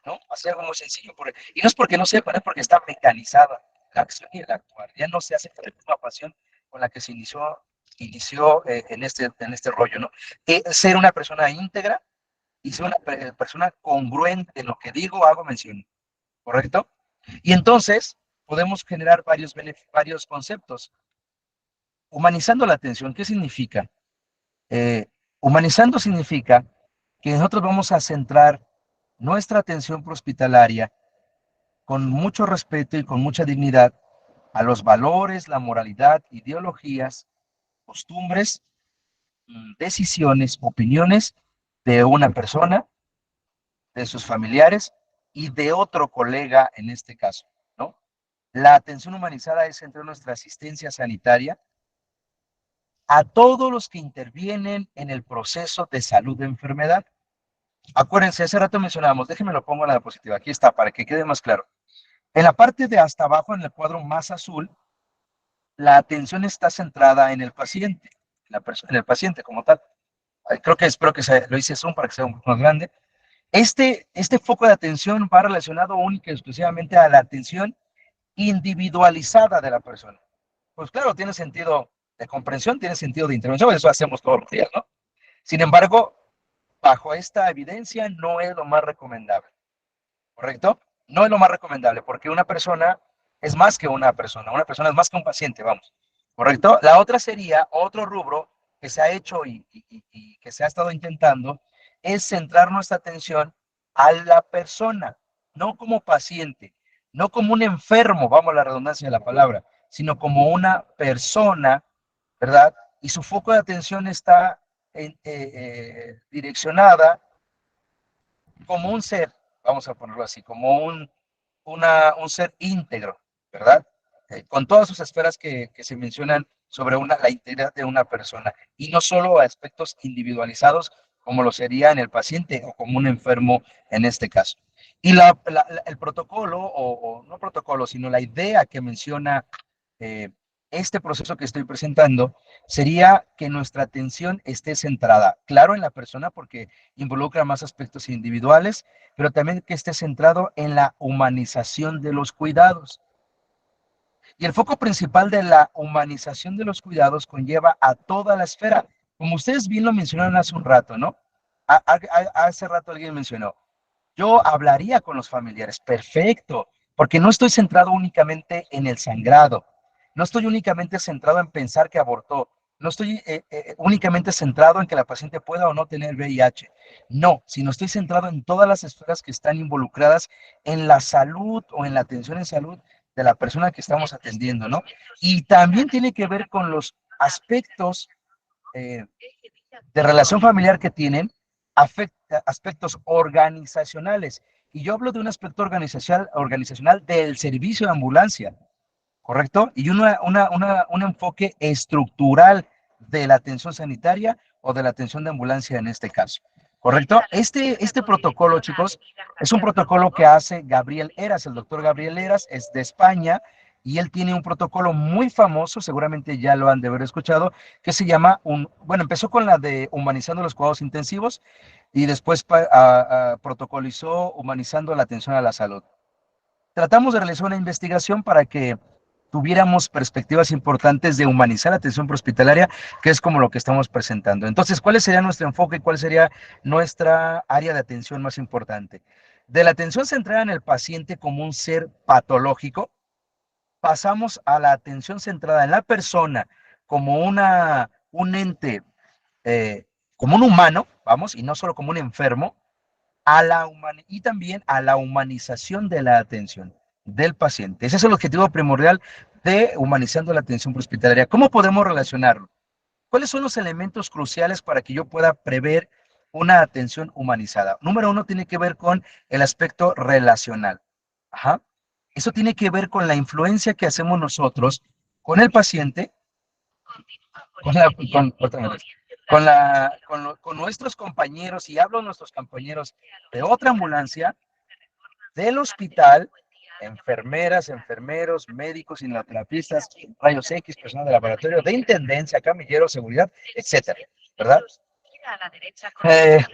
¿No? Así algo muy sencillo. Y no es porque no sepan, es porque está mecanizada la acción y el actuar. Ya no se hace con la misma pasión con la que se inició en este rollo, ¿no? Ser una persona íntegra y ser una persona congruente en lo que digo, hago, menciono. ¿Correcto? Y entonces podemos generar varios conceptos. Humanizando la atención, ¿qué significa? Humanizando significa que nosotros vamos a centrar nuestra atención prehospitalaria con mucho respeto y con mucha dignidad a los valores, la moralidad, ideologías, costumbres, decisiones, opiniones de una persona, de sus familiares y de otro colega en este caso, ¿no? La atención humanizada es entre nuestra asistencia sanitaria a todos los que intervienen en el proceso de salud de enfermedad. Acuérdense, hace rato mencionábamos, déjenme lo pongo en la diapositiva, aquí está, para que quede más claro. En la parte de hasta abajo, en el cuadro más azul, la atención está centrada en el paciente, en el paciente como tal. Espero que lo hice zoom para que sea un poco más grande. Este foco de atención va relacionado única y exclusivamente a la atención individualizada de la persona. Pues claro, tiene sentido de comprensión, tiene sentido de intervención, eso hacemos todos los días, ¿no? Sin embargo, bajo esta evidencia no es lo más recomendable, ¿correcto? No es lo más recomendable porque una persona es más que una persona es más que un paciente, vamos, ¿correcto? La otra sería otro rubro que se ha hecho y que se ha estado intentando, es centrar nuestra atención a la persona, no como paciente, no como un enfermo, vamos a la redundancia de la palabra, sino como una persona, ¿verdad? Y su foco de atención está direccionada como un ser, vamos a ponerlo así, como un ser íntegro, ¿verdad? Con todas sus esferas que se mencionan sobre la integridad de una persona, y no solo a aspectos individualizados como lo sería en el paciente o como un enfermo en este caso. Y el protocolo, o no protocolo, sino la idea que menciona este proceso que estoy presentando, sería que nuestra atención esté centrada, claro, en la persona, porque involucra más aspectos individuales, pero también que esté centrado en la humanización de los cuidados. Y el foco principal de la humanización de los cuidados conlleva a toda la esfera. Como ustedes bien lo mencionaron hace un rato, ¿no? Hace rato alguien mencionó, yo hablaría con los familiares, perfecto, porque no estoy centrado únicamente en el sangrado, no estoy únicamente centrado en pensar que abortó, no estoy únicamente centrado en que la paciente pueda o no tener VIH, no, sino estoy centrado en todas las esferas que están involucradas en la salud o en la atención en salud de la persona que estamos atendiendo, ¿no? Y también tiene que ver con los aspectos de relación familiar que tienen, aspectos organizacionales. Y yo hablo de un aspecto organizacional del servicio de ambulancia, ¿correcto? Y un enfoque estructural de la atención sanitaria o de la atención de ambulancia en este caso, ¿correcto? Este protocolo, chicos, es un protocolo que hace Gabriel Heras, el doctor Gabriel Heras, es de España, y él tiene un protocolo muy famoso, seguramente ya lo han de haber escuchado, que se llama, bueno, empezó con la de humanizando los cuidados intensivos, y después protocolizó humanizando la atención a la salud. Tratamos de realizar una investigación para que tuviéramos perspectivas importantes de humanizar la atención prehospitalaria, que es como lo que estamos presentando. Entonces, ¿cuál sería nuestro enfoque? ¿Cuál sería nuestra área de atención más importante? De la atención centrada en el paciente como un ser patológico, pasamos a la atención centrada en la persona como un ente, como un humano, vamos, y no solo como un enfermo, y también a la humanización de la atención del paciente. Ese es el objetivo primordial de humanizando la atención prehospitalaria. ¿Cómo podemos relacionarlo? ¿Cuáles son los elementos cruciales para que yo pueda prever una atención humanizada? Número uno tiene que ver con el aspecto relacional. Ajá. Eso tiene que ver con la influencia que hacemos nosotros con el paciente, con nuestros compañeros, y hablo de nuestros compañeros de otra ambulancia, del hospital, enfermeras, enfermeros, médicos, inmunoterapistas, rayos X, personal de laboratorio, de intendencia, camilleros, seguridad, etcétera, ¿verdad?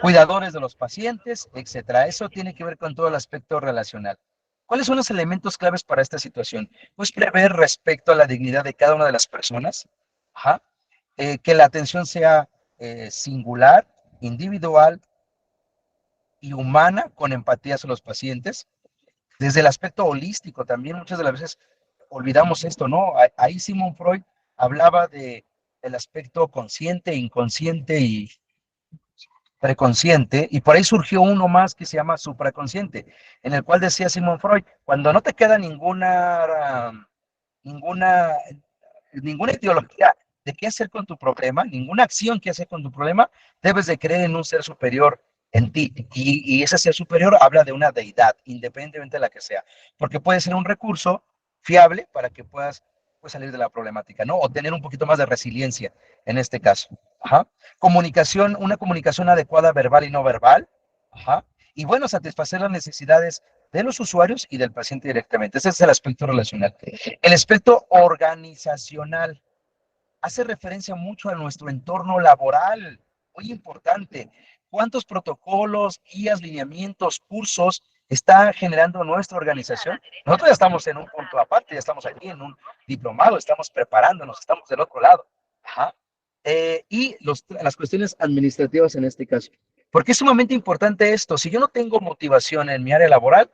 Cuidadores de los pacientes, etcétera. Eso tiene que ver con todo el aspecto relacional. ¿Cuáles son los elementos claves para esta situación? Pues prever respecto a la dignidad de cada una de las personas, ajá, que la atención sea singular, individual y humana, con empatía hacia los pacientes. Desde el aspecto holístico también muchas de las veces olvidamos esto, ¿no? Ahí Sigmund Freud hablaba del aspecto consciente, inconsciente y preconsciente, y por ahí surgió uno más que se llama supraconsciente, en el cual decía Sigmund Freud, cuando no te queda ninguna ideología de qué hacer con tu problema, ninguna acción que hacer con tu problema, debes de creer en un ser superior en ti, y ese ser superior habla de una deidad, independientemente de la que sea, porque puede ser un recurso fiable para que puedas salir de la problemática, ¿no? O tener un poquito más de resiliencia en este caso. Ajá. Comunicación, una comunicación adecuada verbal y no verbal. Ajá. Y bueno, satisfacer las necesidades de los usuarios y del paciente directamente. Ese es el aspecto relacional. El aspecto organizacional hace referencia mucho a nuestro entorno laboral, muy importante. ¿Cuántos protocolos, guías, lineamientos, cursos está generando nuestra organización? Nosotros ya estamos en un punto aparte, ya estamos aquí en un diplomado, estamos preparándonos, estamos del otro lado. Ajá. Y las cuestiones administrativas en este caso. Porque es sumamente importante esto. Si yo no tengo motivación en mi área laboral,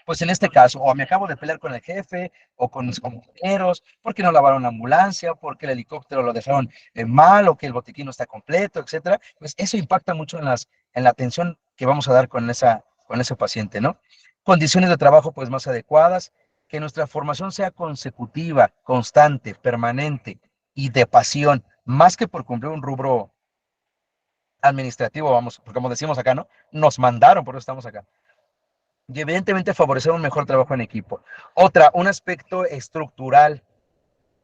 Pues en este caso, o me acabo de pelear con el jefe o con mis compañeros, porque no lavaron la ambulancia, porque el helicóptero lo dejaron mal o que el botiquín no está completo, etcétera. Pues eso impacta mucho en la atención que vamos a dar con ese paciente, ¿no? Condiciones de trabajo pues más adecuadas, que nuestra formación sea consecutiva, constante, permanente y de pasión, más que por cumplir un rubro administrativo, vamos, porque como decimos acá, ¿no? Nos mandaron, por eso estamos acá. Y evidentemente favorecer un mejor trabajo en equipo. Otra, un aspecto estructural.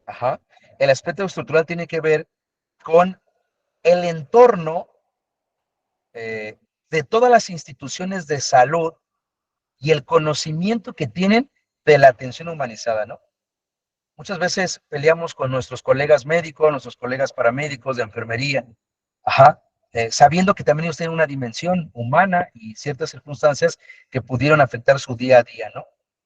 Ajá. El aspecto estructural tiene que ver con el entorno de todas las instituciones de salud y el conocimiento que tienen de la atención humanizada, ¿no? Muchas veces peleamos con nuestros colegas médicos, nuestros colegas paramédicos de enfermería, ajá, sabiendo que también ellos tienen una dimensión humana y ciertas circunstancias que pudieron afectar su día a día, ¿no?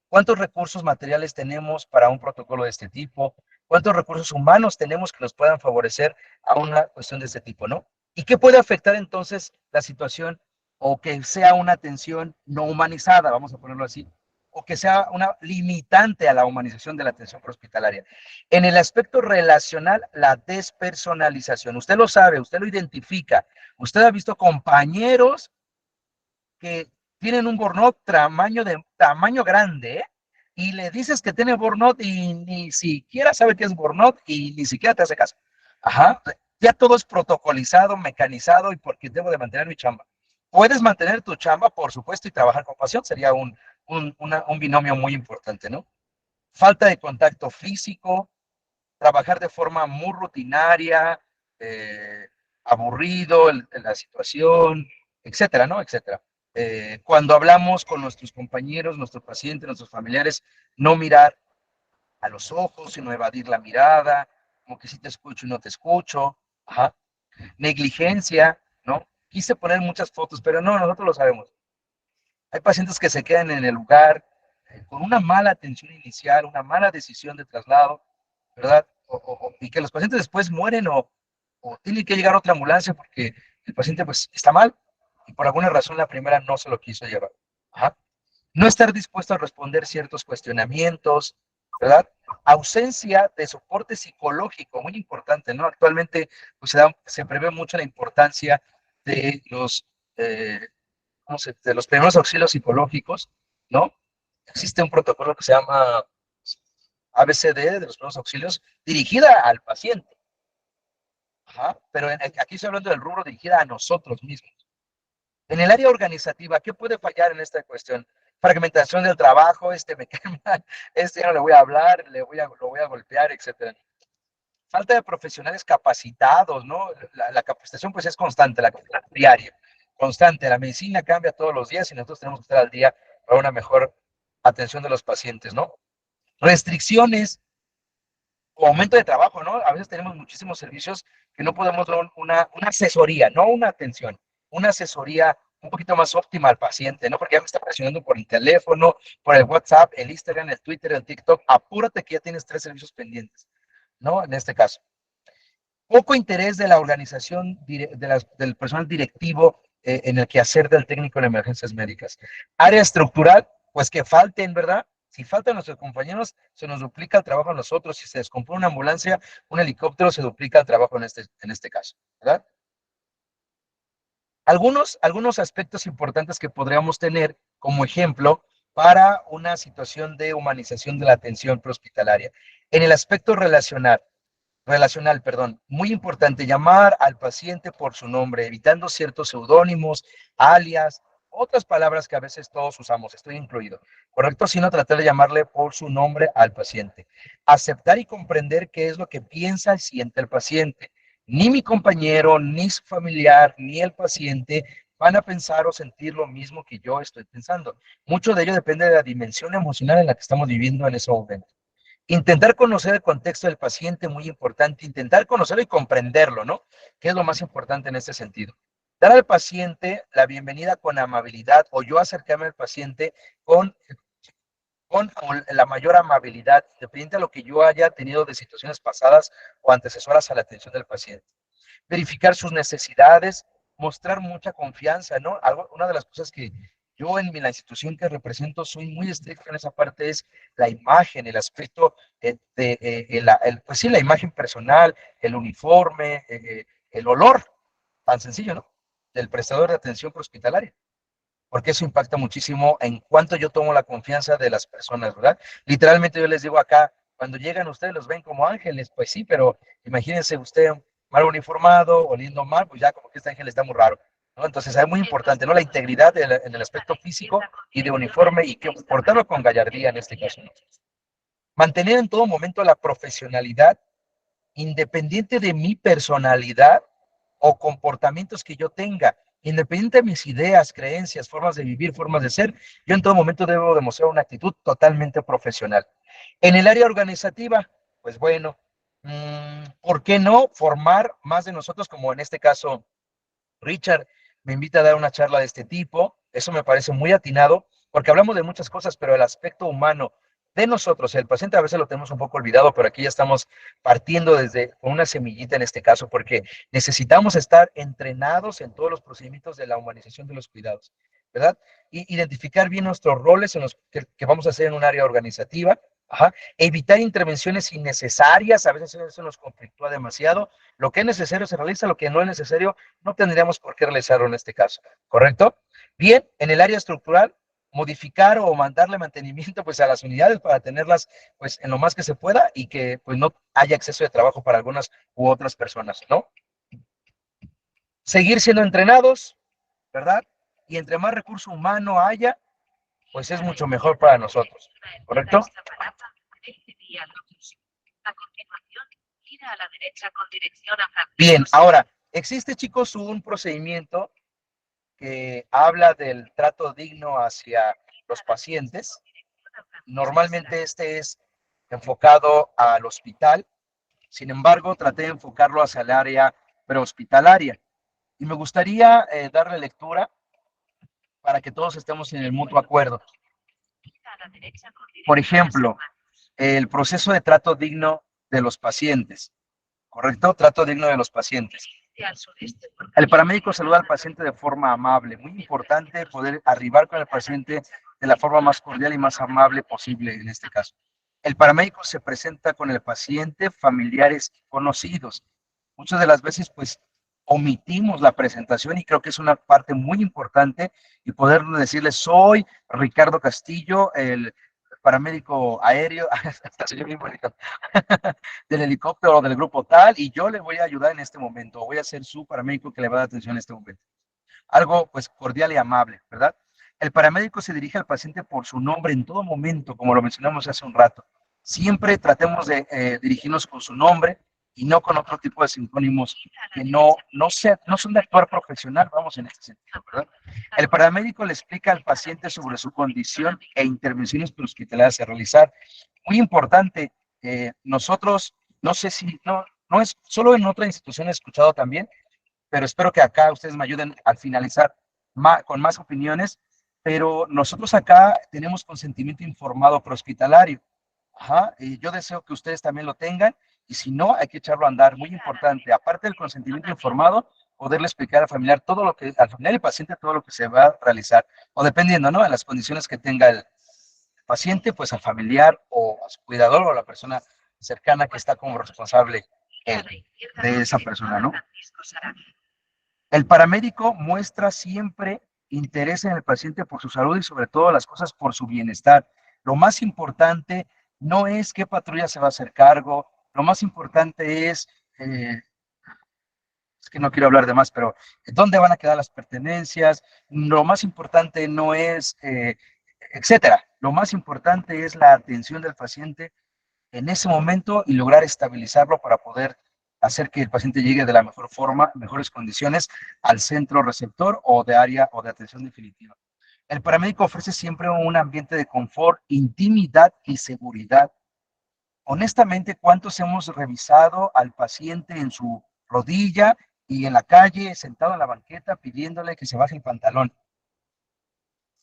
¿Cuántos recursos materiales tenemos para un protocolo de este tipo? ¿Cuántos recursos humanos tenemos que nos puedan favorecer a una cuestión de este tipo, ¿no? ¿Y qué puede afectar entonces la situación o que sea una atención no humanizada, vamos a ponerlo así, o que sea una limitante a la humanización de la atención prehospitalaria? En el aspecto relacional, la despersonalización. Usted lo sabe, usted lo identifica. Usted ha visto compañeros que tienen un burnout tamaño grande, ¿eh? Y le dices que tiene burnout y ni siquiera sabe qué es burnout y ni siquiera te hace caso. Ajá. Ya todo es protocolizado, mecanizado y porque debo de mantener mi chamba. Puedes mantener tu chamba, por supuesto, y trabajar con pasión. Sería un binomio muy importante, ¿no? Falta de contacto físico, trabajar de forma muy rutinaria, aburrido la situación, etcétera, ¿no? Etcétera. Cuando hablamos con nuestros compañeros, nuestros pacientes, nuestros familiares, no mirar a los ojos, sino evadir la mirada, como que sí te escucho y no te escucho. Ajá. Negligencia, ¿no? Quise poner muchas fotos, pero no, nosotros lo sabemos. Hay pacientes que se quedan en el lugar con una mala atención inicial, una mala decisión de traslado, ¿verdad? Y que los pacientes después mueren o tiene que llegar otra ambulancia porque el paciente pues está mal y por alguna razón la primera no se lo quiso llevar. Ajá. No estar dispuesto a responder ciertos cuestionamientos, ¿verdad? Ausencia de soporte psicológico, muy importante, ¿no? Actualmente pues, se prevé mucho la importancia de eh, de los primeros auxilios psicológicos, ¿no? Existe un protocolo que se llama ABCD de los primeros auxilios, dirigida al paciente. Ajá, pero aquí estoy hablando del rubro dirigida a nosotros mismos. En el área organizativa, ¿qué puede fallar en esta cuestión? Fragmentación del trabajo, me cae mal, ya no le voy a hablar, lo voy a golpear, etcétera. Falta de profesionales capacitados, ¿no? La capacitación pues es constante, la diaria, constante. La medicina cambia todos los días y nosotros tenemos que estar al día para una mejor atención de los pacientes, ¿no? Restricciones o aumento de trabajo, ¿no? A veces tenemos muchísimos servicios que no podemos dar una asesoría, no una atención, una asesoría un poquito más óptima al paciente, ¿no? Porque ya me está presionando por el teléfono, por el WhatsApp, el Instagram, el Twitter, el TikTok. Apúrate que ya tienes 3 servicios pendientes, ¿no? En este caso. Poco interés de la organización, del personal directivo en el quehacer del técnico en emergencias médicas. Área estructural, pues que falten, ¿verdad? Si faltan nuestros compañeros, se nos duplica el trabajo a nosotros. Si se descompone una ambulancia, un helicóptero, se duplica el trabajo en este caso, ¿verdad? Algunos aspectos importantes que podríamos tener como ejemplo para una situación de humanización de la atención prehospitalaria. En el aspecto relacional, muy importante, llamar al paciente por su nombre, evitando ciertos seudónimos, alias, otras palabras que a veces todos usamos, estoy incluido, ¿correcto? Sino tratar de llamarle por su nombre al paciente. Aceptar y comprender qué es lo que piensa y siente el paciente. Ni mi compañero, ni su familiar, ni el paciente van a pensar o sentir lo mismo que yo estoy pensando. Mucho de ello depende de la dimensión emocional en la que estamos viviendo en ese momento. Intentar conocer el contexto del paciente, muy importante, intentar conocerlo y comprenderlo, ¿no? ¿Qué es lo más importante en este sentido? Dar al paciente la bienvenida con amabilidad o yo acercarme al paciente con la mayor amabilidad, independiente de lo que yo haya tenido de situaciones pasadas o antecesoras a la atención del paciente. Verificar sus necesidades, mostrar mucha confianza, ¿no? Una de las cosas que Yo en la institución que represento soy muy estricto en esa parte, es la imagen, el aspecto pues sí, la imagen personal, el uniforme, el olor, tan sencillo, ¿no? Del prestador de atención prehospitalaria, porque eso impacta muchísimo en cuanto yo tomo la confianza de las personas, ¿verdad? Literalmente yo les digo acá, cuando llegan ustedes los ven como ángeles, pues sí, pero imagínense usted mal uniformado, oliendo mal, pues ya como que este ángel está muy raro, ¿no? Entonces es muy importante, ¿no? La integridad en el aspecto físico y de uniforme y que portarlo con gallardía en este caso, ¿no? Mantener en todo momento la profesionalidad independiente de mi personalidad o comportamientos que yo tenga, independiente de mis ideas, creencias, formas de vivir, formas de ser, yo en todo momento debo demostrar una actitud totalmente profesional. En el área organizativa, pues bueno, ¿por qué no formar más de nosotros, como en este caso Richard me invita a dar una charla de este tipo? Eso me parece muy atinado, porque hablamos de muchas cosas, pero el aspecto humano de nosotros, el paciente a veces lo tenemos un poco olvidado, pero aquí ya estamos partiendo desde con una semillita en este caso, porque necesitamos estar entrenados en todos los procedimientos de la humanización de los cuidados, ¿verdad? Y identificar bien nuestros roles en los que vamos a hacer en un área organizativa. Ajá. Evitar intervenciones innecesarias, a veces eso nos conflictúa demasiado. Lo que es necesario se realiza, lo que no es necesario no tendríamos por qué realizarlo en este caso, ¿correcto? Bien, en el área estructural, modificar o mandarle mantenimiento pues a las unidades para tenerlas pues en lo más que se pueda y que pues no haya exceso de trabajo para algunas u otras personas, ¿no? Seguir siendo entrenados, ¿verdad? Y entre más recurso humano haya, pues es mucho mejor para nosotros, ¿correcto? A continuación, gira a la derecha con dirección a Francisco. Bien, ahora, existe, chicos, un procedimiento que habla del trato digno hacia los pacientes. Normalmente este es enfocado al hospital, sin embargo, traté de enfocarlo hacia el área prehospitalaria. Y me gustaría darle lectura para que todos estemos en el mutuo acuerdo. Por ejemplo, el proceso de trato digno de los pacientes, ¿correcto? Trato digno de los pacientes. El paramédico saluda al paciente de forma amable. Muy importante poder arribar con el paciente de la forma más cordial y más amable posible en este caso. El paramédico se presenta con el paciente, familiares y conocidos. Muchas de las veces, pues, omitimos la presentación y creo que es una parte muy importante y poder decirles, soy Ricardo Castillo, el paramédico aéreo, del helicóptero o del grupo tal, y yo le voy a ayudar en este momento, voy a ser su paramédico que le va a dar atención en este momento. Algo pues cordial y amable, ¿verdad? El paramédico se dirige al paciente por su nombre en todo momento, como lo mencionamos hace un rato. Siempre tratemos de dirigirnos con su nombre y no con otro tipo de sinónimos que no son de actuar profesional, vamos en este sentido, ¿verdad? El paramédico le explica al paciente sobre su condición e intervenciones prehospitalarias a realizar. Muy importante, nosotros, no sé si, no es solo en otra institución he escuchado también, pero espero que acá ustedes me ayuden al finalizar con más opiniones, pero nosotros acá tenemos consentimiento informado prehospitalario. Ajá, y yo deseo que ustedes también lo tengan, y si no, hay que echarlo a andar. Muy importante, aparte del consentimiento informado, poderle explicar al familiar al familiar y paciente todo lo que se va a realizar, o dependiendo, ¿no? De las condiciones que tenga el paciente, pues al familiar o a su cuidador o a la persona cercana que está como responsable de esa persona, ¿no? El paramédico muestra siempre interés en el paciente por su salud y sobre todo las cosas por su bienestar. Lo más importante no es qué patrulla se va a hacer cargo, lo más importante es que no quiero hablar de más, pero dónde van a quedar las pertenencias, lo más importante no es, etcétera. Lo más importante es la atención del paciente en ese momento y lograr estabilizarlo para poder hacer que el paciente llegue de la mejor forma, mejores condiciones al centro receptor o de área o de atención definitiva. El paramédico ofrece siempre un ambiente de confort, intimidad y seguridad. Honestamente, ¿cuántos hemos revisado al paciente en su rodilla y en la calle, sentado en la banqueta, pidiéndole que se baje el pantalón?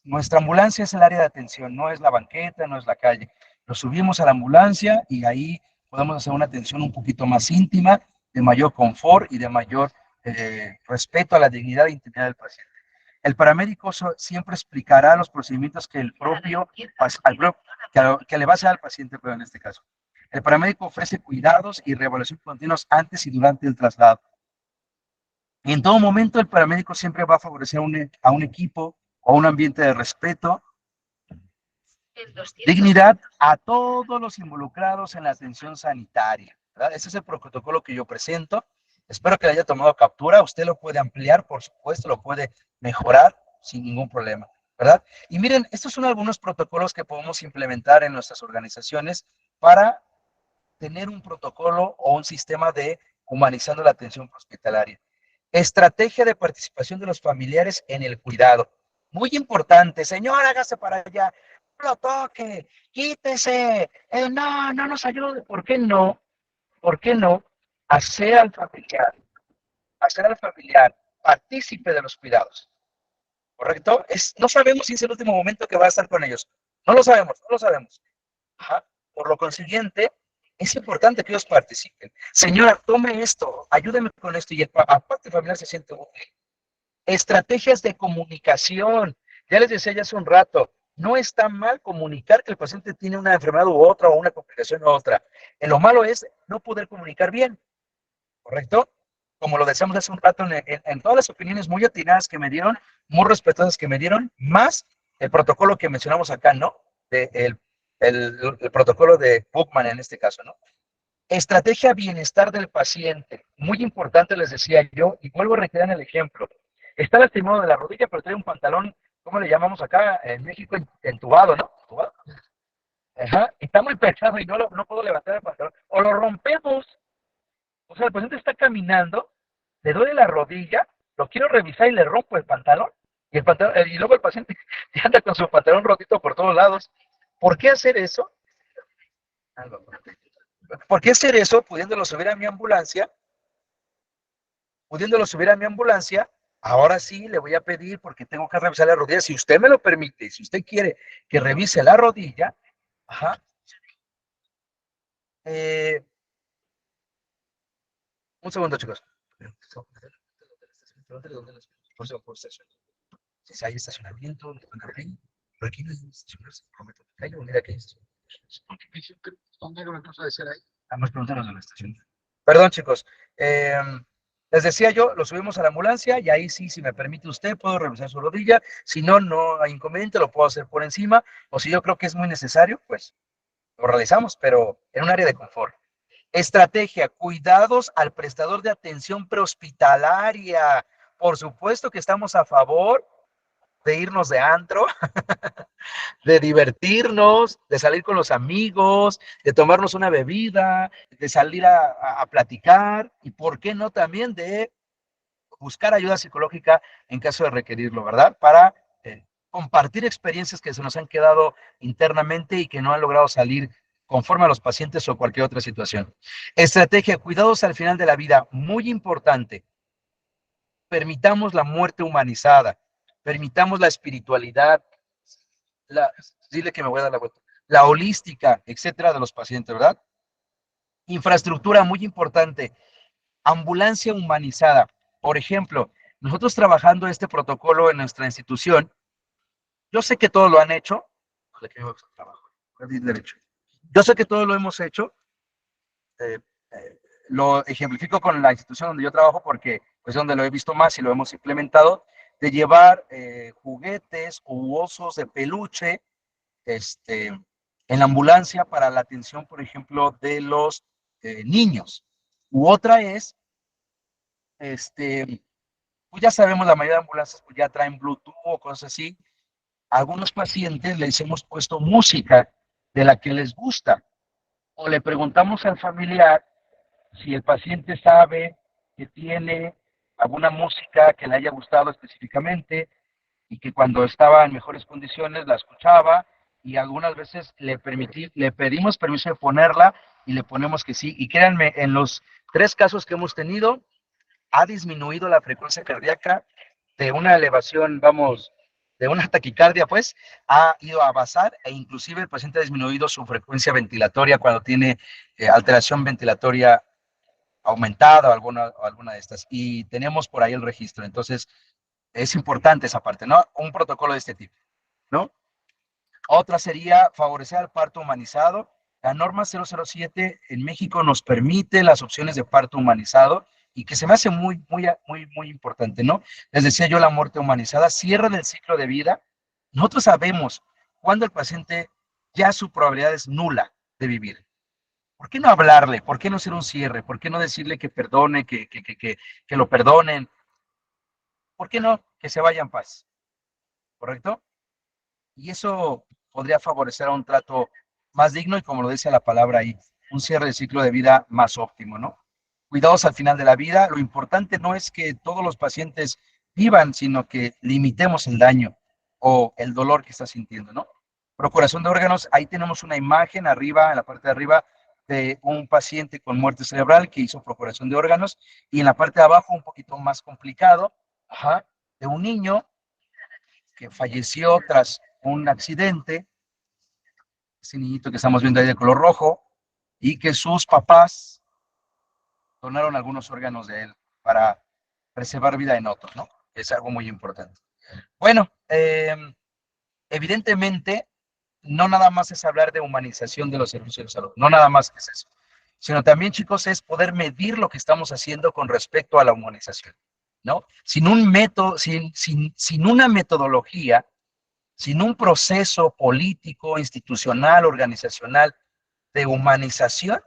Nuestra ambulancia es el área de atención, no es la banqueta, no es la calle. Lo subimos a la ambulancia y ahí podemos hacer una atención un poquito más íntima, de mayor confort y de mayor respeto a la dignidad e intimidad del paciente. El paramédico siempre explicará los procedimientos que el propio, que le va a hacer al paciente, pero en este caso. El paramédico ofrece cuidados y reevaluación continuos antes y durante el traslado. Y en todo momento el paramédico siempre va a favorecer a un equipo o un ambiente de respeto, dignidad a todos los involucrados en la atención sanitaria, ¿verdad? Ese es el protocolo que yo presento. Espero que le haya tomado captura. Usted lo puede ampliar, por supuesto, lo puede mejorar sin ningún problema, ¿verdad? Y miren, estos son algunos protocolos que podemos implementar en nuestras organizaciones para tener un protocolo o un sistema de humanizando la atención hospitalaria. Estrategia de participación de los familiares en el cuidado. Muy importante, señor, hágase para allá, no lo toque, quítese, no nos ayude. ¿Por qué no? ¿Por qué no hacer al familiar partícipe de los cuidados? ¿Correcto? No sabemos si es el último momento que va a estar con ellos. No lo sabemos. Ajá. Por lo consiguiente, es importante que ellos participen. Señora, tome esto, ayúdeme con esto, y aparte el familiar se siente útil. Estrategias de comunicación. Ya les decía ya hace un rato, no está mal comunicar que el paciente tiene una enfermedad u otra, o una complicación u otra. Lo malo es no poder comunicar bien, ¿correcto? Como lo decíamos hace un rato, en todas las opiniones muy atinadas que me dieron, muy respetuosas que me dieron, más el protocolo que mencionamos acá, ¿no? El protocolo de Buchmann en este caso, ¿no? Estrategia bienestar del paciente. Muy importante, les decía yo, y vuelvo a reiterar el ejemplo. Está lastimado de la rodilla, pero trae un pantalón, ¿cómo le llamamos acá en México? Entubado, ¿no? ¿Entubado? Ajá. Está muy pesado y no puedo levantar el pantalón. O lo rompemos. O sea, el paciente está caminando, le duele la rodilla, lo quiero revisar y le rompo el pantalón. Y luego el paciente anda con su pantalón rotito por todos lados. ¿Por qué hacer eso? ¿Por qué hacer eso pudiéndolo subir a mi ambulancia? Ahora sí le voy a pedir, porque tengo que revisar la rodilla. Si usted me lo permite, si usted quiere que revise la rodilla, ajá. Un segundo, chicos. Si hay estacionamiento, pero aquí no hay estacionarse, prometo. Mira que hay estacionamiento. ¿Dónde lo empezó a decir ahí? Vamos a preguntarnos de la estación. Perdón, chicos. Les decía yo, lo subimos a la ambulancia y ahí sí, si me permite usted, puedo revisar su rodilla. Si no, no hay inconveniente, lo puedo hacer por encima. O si yo creo que es muy necesario, pues lo realizamos, pero en un área de confort. Estrategia, cuidados al prestador de atención prehospitalaria. Por supuesto que estamos a favor de irnos de antro, de divertirnos, de salir con los amigos, de tomarnos una bebida, de salir a platicar, y por qué no también de buscar ayuda psicológica en caso de requerirlo, ¿verdad? Para compartir experiencias que se nos han quedado internamente y que no han logrado salir conforme a los pacientes o cualquier otra situación. Estrategia, cuidados al final de la vida, muy importante. Permitamos la muerte humanizada, permitamos la espiritualidad, dile que me voy a dar la vuelta, la holística, etcétera, de los pacientes, ¿verdad? Infraestructura muy importante, ambulancia humanizada. Por ejemplo, nosotros trabajando este protocolo en nuestra institución, yo sé que todos lo han hecho, yo sé que todos lo hemos hecho, lo ejemplifico con la institución donde yo trabajo porque es donde lo he visto más y lo hemos implementado, de llevar juguetes u osos de peluche en la ambulancia para la atención, por ejemplo, de los niños. U otra es, pues ya sabemos, la mayoría de ambulancias pues ya traen Bluetooth o cosas así. A algunos pacientes les hemos puesto música de la que les gusta, o le preguntamos al familiar si el paciente sabe que tiene alguna música que le haya gustado específicamente y que cuando estaba en mejores condiciones la escuchaba, y algunas veces le pedimos permiso de ponerla y le ponemos que sí. Y créanme, en los 3 casos que hemos tenido, ha disminuido la frecuencia cardíaca de una elevación, vamos, de una taquicardia, pues, ha ido a basar, e inclusive el paciente ha disminuido su frecuencia ventilatoria cuando tiene alteración ventilatoria aumentada o alguna de estas. Y tenemos por ahí el registro. Entonces, Es importante esa parte, ¿no? Un protocolo de este tipo, ¿no? Otra sería favorecer al parto humanizado. La norma 007 en México nos permite las opciones de parto humanizado y que se me hace muy importante, ¿no? Les decía yo, la muerte humanizada cierra el ciclo de vida. Nosotros sabemos cuándo el paciente ya su probabilidad es nula de vivir. ¿Por qué no hablarle? ¿Por qué no hacer un cierre? ¿Por qué no decirle que perdone, que lo perdonen? ¿Por qué no? Que se vaya en paz, ¿correcto? Y eso podría favorecer a un trato más digno y, como lo dice la palabra ahí, un cierre de ciclo de vida más óptimo, ¿no? Cuidados al final de la vida. Lo importante no es que todos los pacientes vivan, sino que limitemos el daño o el dolor que está sintiendo, ¿no? Procuración de órganos. Ahí tenemos una imagen arriba, en la parte de arriba, de un paciente con muerte cerebral que hizo procuración de órganos, y en la parte de abajo, un poquito más complicado, de un niño que falleció tras un accidente, ese niñito que estamos viendo ahí de color rojo, y que sus papás donaron algunos órganos de él para preservar vida en otros, ¿no? Es algo muy importante. Bueno, evidentemente, no nada más es hablar de humanización de los servicios de salud, no nada más es eso, sino también, chicos, es poder medir lo que estamos haciendo con respecto a la humanización, ¿no? Sin un método, sin una metodología, sin un proceso político, institucional, organizacional de humanización,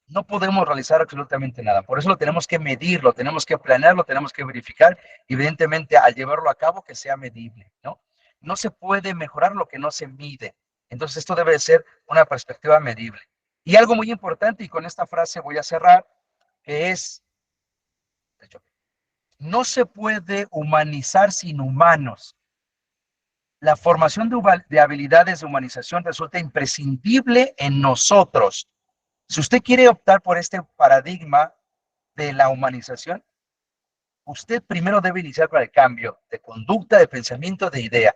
no podemos realizar absolutamente nada. Por eso lo tenemos que medir, lo tenemos que planear, lo tenemos que verificar, evidentemente al llevarlo a cabo que sea medible, ¿no? No se puede mejorar lo que no se mide. Entonces esto debe ser una perspectiva medible. Y algo muy importante, y con esta frase voy a cerrar, que es, de hecho, no se puede humanizar sin humanos. La formación de habilidades de humanización resulta imprescindible en nosotros. Si usted quiere optar por este paradigma de la humanización, usted primero debe iniciar con el cambio de conducta, de pensamiento, de idea.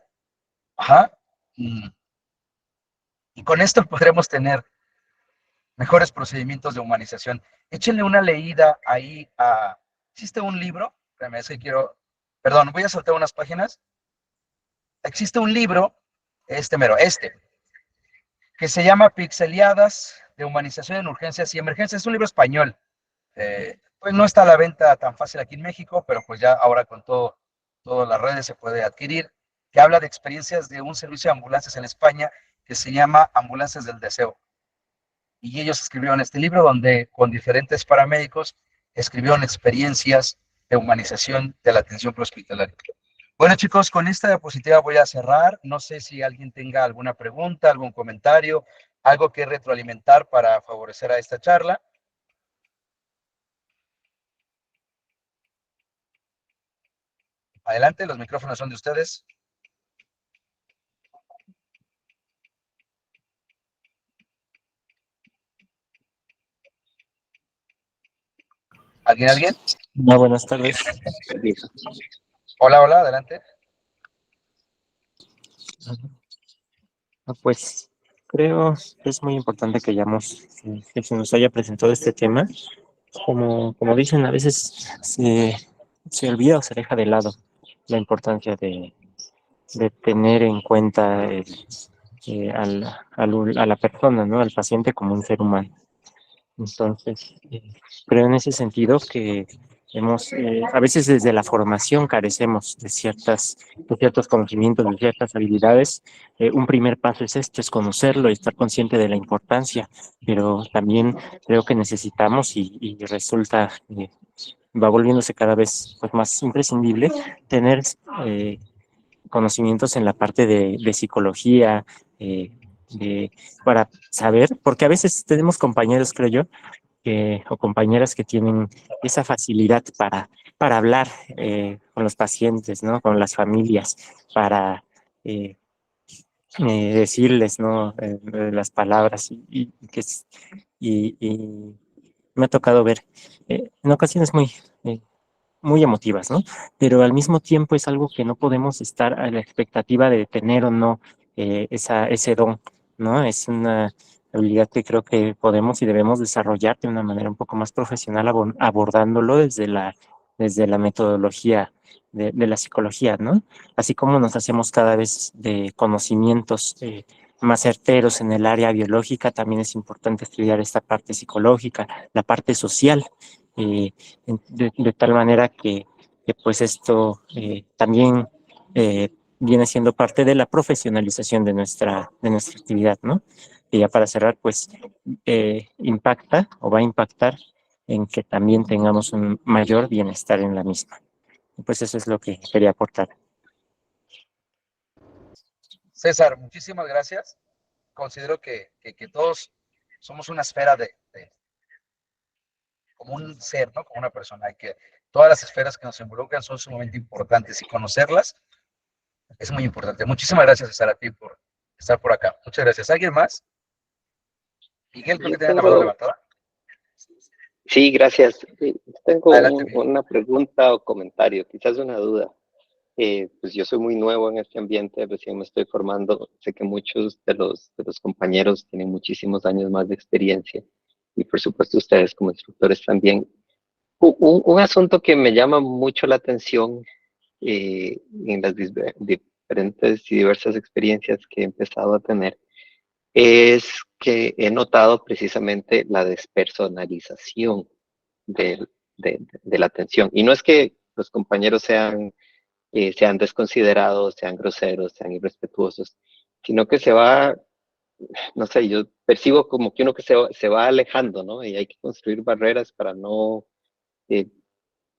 Y con esto podremos tener mejores procedimientos de humanización. Échenle una leída ahí a... Existe un libro, es que quiero... Perdón, voy a saltar unas páginas. Existe un libro, que se llama Pixeliadas de Humanización en Urgencias y Emergencias. Es un libro español. Pues no está a la venta tan fácil aquí en México, pero pues ya ahora con todas las redes se puede adquirir, que habla de experiencias de un servicio de ambulancias en España que se llama Ambulancias del Deseo. Y ellos escribieron este libro donde con diferentes paramédicos escribieron experiencias de humanización de la atención prehospitalaria. Bueno, chicos, con esta diapositiva voy a cerrar. No sé si alguien tenga alguna pregunta, algún comentario, algo que retroalimentar para favorecer a esta charla. Adelante, los micrófonos son de ustedes. ¿Alguien? No, buenas tardes. Hola, adelante. Pues creo que es muy importante que que se nos haya presentado este tema. Como dicen, a veces se olvida o se deja de lado la importancia de tener en cuenta a la persona, ¿no? Al paciente como un ser humano. Entonces, creo en ese sentido que a veces desde la formación carecemos de ciertos conocimientos, de ciertas habilidades. Un primer paso es esto, es conocerlo y estar consciente de la importancia, pero también creo que necesitamos y resulta, va volviéndose cada vez pues, más imprescindible tener conocimientos en la parte de psicología, para saber, porque a veces tenemos compañeros, creo yo, o compañeras que tienen esa facilidad para hablar con los pacientes, ¿no? Con las familias, para decirles, ¿no? Las palabras y me ha tocado ver en ocasiones muy emotivas, ¿no? Pero al mismo tiempo es algo que no podemos estar a la expectativa de tener o no ese don, ¿no? Es una habilidad que creo que podemos y debemos desarrollar de una manera un poco más profesional, abordándolo desde la metodología de la psicología, ¿no? Así como nos hacemos cada vez de conocimientos más certeros en el área biológica, también es importante estudiar esta parte psicológica, la parte social, de tal manera que pues esto también viene siendo parte de la profesionalización de nuestra actividad, ¿no? Y ya para cerrar, pues impacta o va a impactar en que también tengamos un mayor bienestar en la misma. Pues eso es lo que quería aportar. César, muchísimas gracias. Considero que todos somos una esfera como un ser, ¿no? Como una persona, y que todas las esferas que nos involucran son sumamente importantes y conocerlas es muy importante. Muchísimas gracias, César, a ti por estar por acá. Muchas gracias. ¿Alguien más? Miguel, creo que tiene la mano levantada. Sí, gracias. Tengo Adelante, Miguel. una pregunta o comentario, quizás una duda. Pues yo soy muy nuevo en este ambiente, recién me estoy formando. Sé que muchos de los compañeros tienen muchísimos años más de experiencia y por supuesto ustedes como instructores también. Un asunto que me llama mucho la atención en las diferentes y diversas experiencias que he empezado a tener es que he notado precisamente la despersonalización de la atención. Y no es que los compañeros sean desconsiderados, sean groseros, sean irrespetuosos, sino que se va, no sé, yo percibo como que uno que se va alejando, ¿no? Y hay que construir barreras para no eh,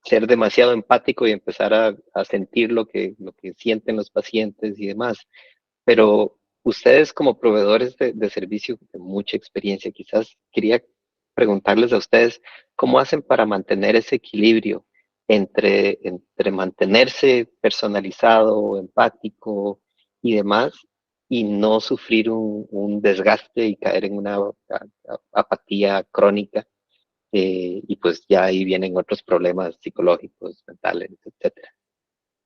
ser demasiado empático y empezar a sentir lo que sienten los pacientes y demás. Pero ustedes como proveedores de servicio de mucha experiencia, quizás quería preguntarles a ustedes cómo hacen para mantener ese equilibrio entre mantenerse personalizado, empático y demás, y no sufrir un desgaste y caer en una apatía crónica. Y pues ya ahí vienen otros problemas psicológicos, mentales, etcétera.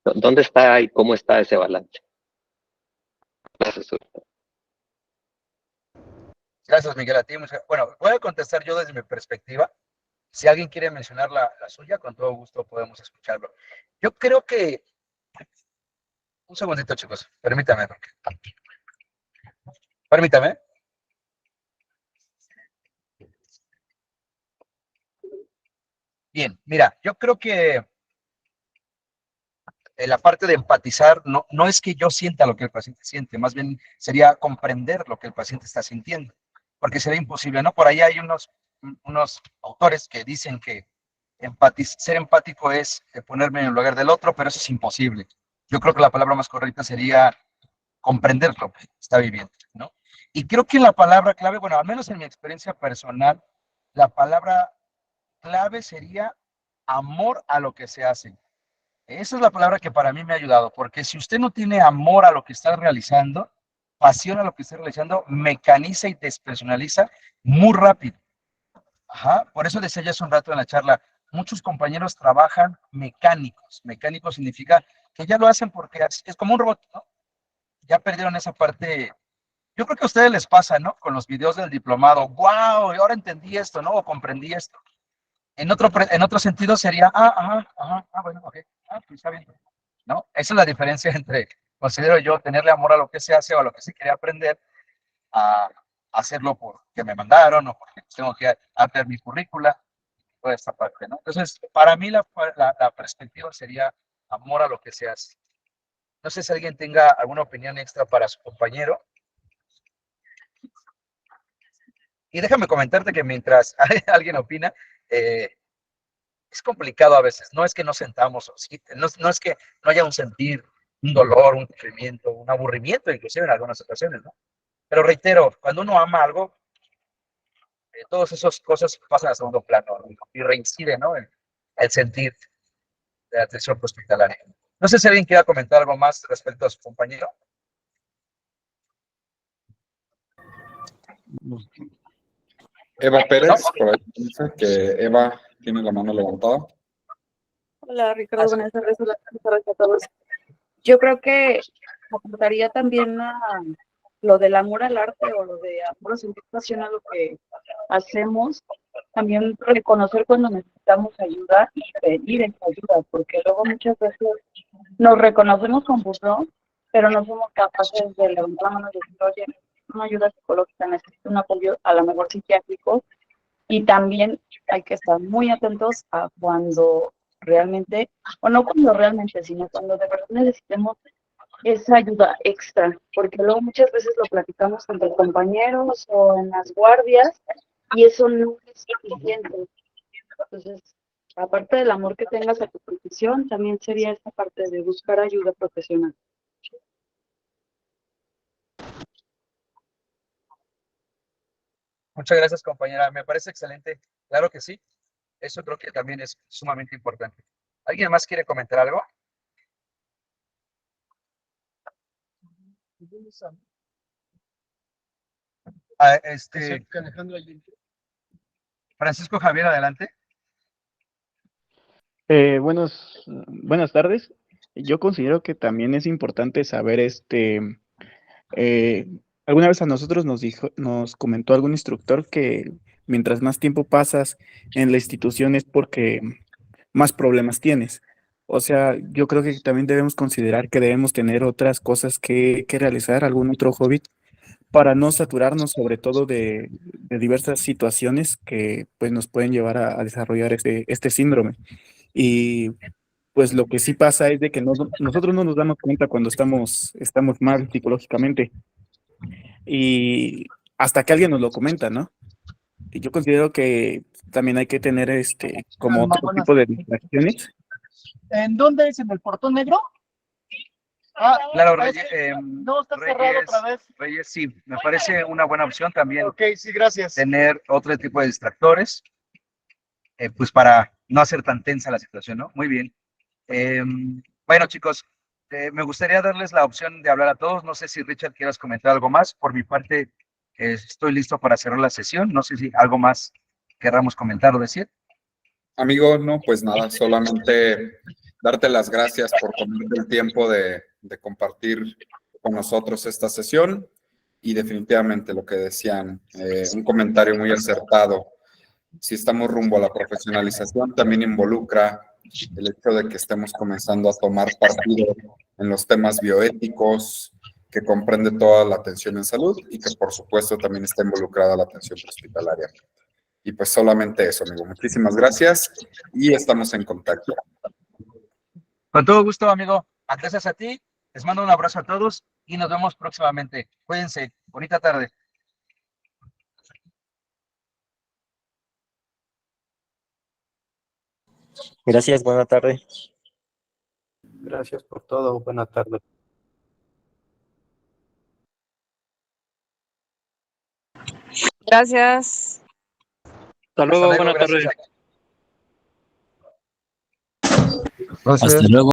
¿Dónde está y cómo está ese balance? Gracias. Gracias, Miguel, a ti. Bueno, voy a contestar yo desde mi perspectiva. Si alguien quiere mencionar la suya, con todo gusto podemos escucharlo. Yo creo que... Un segundito, chicos. Permítame. Permítame. Bien, mira, yo creo que la parte de empatizar no es que yo sienta lo que el paciente siente, más bien sería comprender lo que el paciente está sintiendo, porque sería imposible, ¿no? Por ahí hay unos autores que dicen que ser empático es ponerme en el lugar del otro, pero eso es imposible. Yo creo que la palabra más correcta sería comprender lo que está viviendo, ¿no? Y creo que la palabra clave, bueno, al menos en mi experiencia personal, la palabra clave sería amor a lo que se hace. Esa es la palabra que para mí me ha ayudado, porque si usted no tiene amor a lo que está realizando, pasión a lo que está realizando, mecaniza y despersonaliza muy rápido. Ajá, por eso decía ya hace un rato en la charla, muchos compañeros trabajan mecánicos. Mecánico significa que ya lo hacen porque es como un robot, ¿no? Ya perdieron esa parte. Yo creo que a ustedes les pasa, ¿no? Con los videos del diplomado, wow, y ahora entendí esto, ¿no? O comprendí esto. En otro sentido sería, bueno, ok, pues está bien, ¿no? Esa es la diferencia entre, considero yo, tenerle amor a lo que se hace o a lo que se quiere aprender, a hacerlo porque me mandaron o porque tengo que hacer mi currícula, toda esta parte, ¿no? Entonces, para mí la perspectiva sería amor a lo que se hace. No sé si alguien tenga alguna opinión extra para su compañero. Y déjame comentarte que mientras alguien opina, es complicado a veces. No es que no sentamos, no es que no haya un sentir, un dolor, un sufrimiento, un aburrimiento, inclusive en algunas ocasiones, ¿no? Pero reitero, cuando uno ama algo, todas esas cosas pasan a segundo plano, ¿no? Y reincide, ¿no? El sentir de atención hospitalaria. No sé si alguien quiera comentar algo más respecto a su compañero. Eva Pérez, por ahí dice que Eva tiene la mano levantada. Hola Ricardo, buenas tardes a todos. Yo creo que apuntaría también lo del amor al arte o lo de amor a sentir pasión a lo que hacemos, también reconocer cuando necesitamos ayuda y pedir esa ayuda, porque luego muchas veces nos reconocemos con burro, pero no somos capaces de levantar la mano y decir, oye, necesito una ayuda psicológica, necesito un apoyo a lo mejor psiquiátrico, y también hay que estar muy atentos a cuando realmente, o no cuando realmente, sino cuando de verdad necesitemos esa ayuda extra, porque luego muchas veces lo platicamos entre compañeros o en las guardias y eso no es suficiente. Entonces, aparte del amor que tengas a tu profesión, también sería esta parte de buscar ayuda profesional. Muchas gracias, compañera. Me parece excelente. Claro que sí. Eso creo que también es sumamente importante. ¿Alguien más quiere comentar algo? Francisco Javier, adelante. Buenas tardes. Yo considero que también es importante saber, alguna vez a nosotros nos comentó algún instructor que mientras más tiempo pasas en la institución es porque más problemas tienes. O sea, yo creo que también debemos considerar que debemos tener otras cosas que realizar, algún otro hobby, para no saturarnos sobre todo de diversas situaciones que pues nos pueden llevar a desarrollar este síndrome. Y pues lo que sí pasa es de que nosotros no nos damos cuenta cuando estamos mal psicológicamente y hasta que alguien nos lo comenta, ¿no? Y yo considero que también hay que tener como otro tipo de distracciones. ¿En dónde es? ¿En el Portón Negro? Claro, Reyes. No, está cerrado otra vez. Reyes, sí, me parece una buena opción también. Ok, sí, gracias. Tener otro tipo de distractores, pues para no hacer tan tensa la situación, ¿no? Muy bien. Bueno, chicos, me gustaría darles la opción de hablar a todos. No sé si Richard quieras comentar algo más. Por mi parte, estoy listo para cerrar la sesión. No sé si algo más querramos comentar o decir. Amigo, no, pues nada, solamente darte las gracias por tomarte el tiempo de compartir con nosotros esta sesión y definitivamente lo que decían, un comentario muy acertado. Si estamos rumbo a la profesionalización, también involucra el hecho de que estemos comenzando a tomar partido en los temas bioéticos, que comprende toda la atención en salud y que por supuesto también está involucrada la atención hospitalaria. Y pues solamente eso, amigo. Muchísimas gracias y estamos en contacto. Con todo gusto, amigo. Gracias a ti. Les mando un abrazo a todos y nos vemos próximamente. Cuídense. Bonita tarde. Gracias, buena tarde. Gracias por todo. Buena tarde. Gracias. Hasta luego, Hasta luego, buena tarde. Gracias. Hasta luego.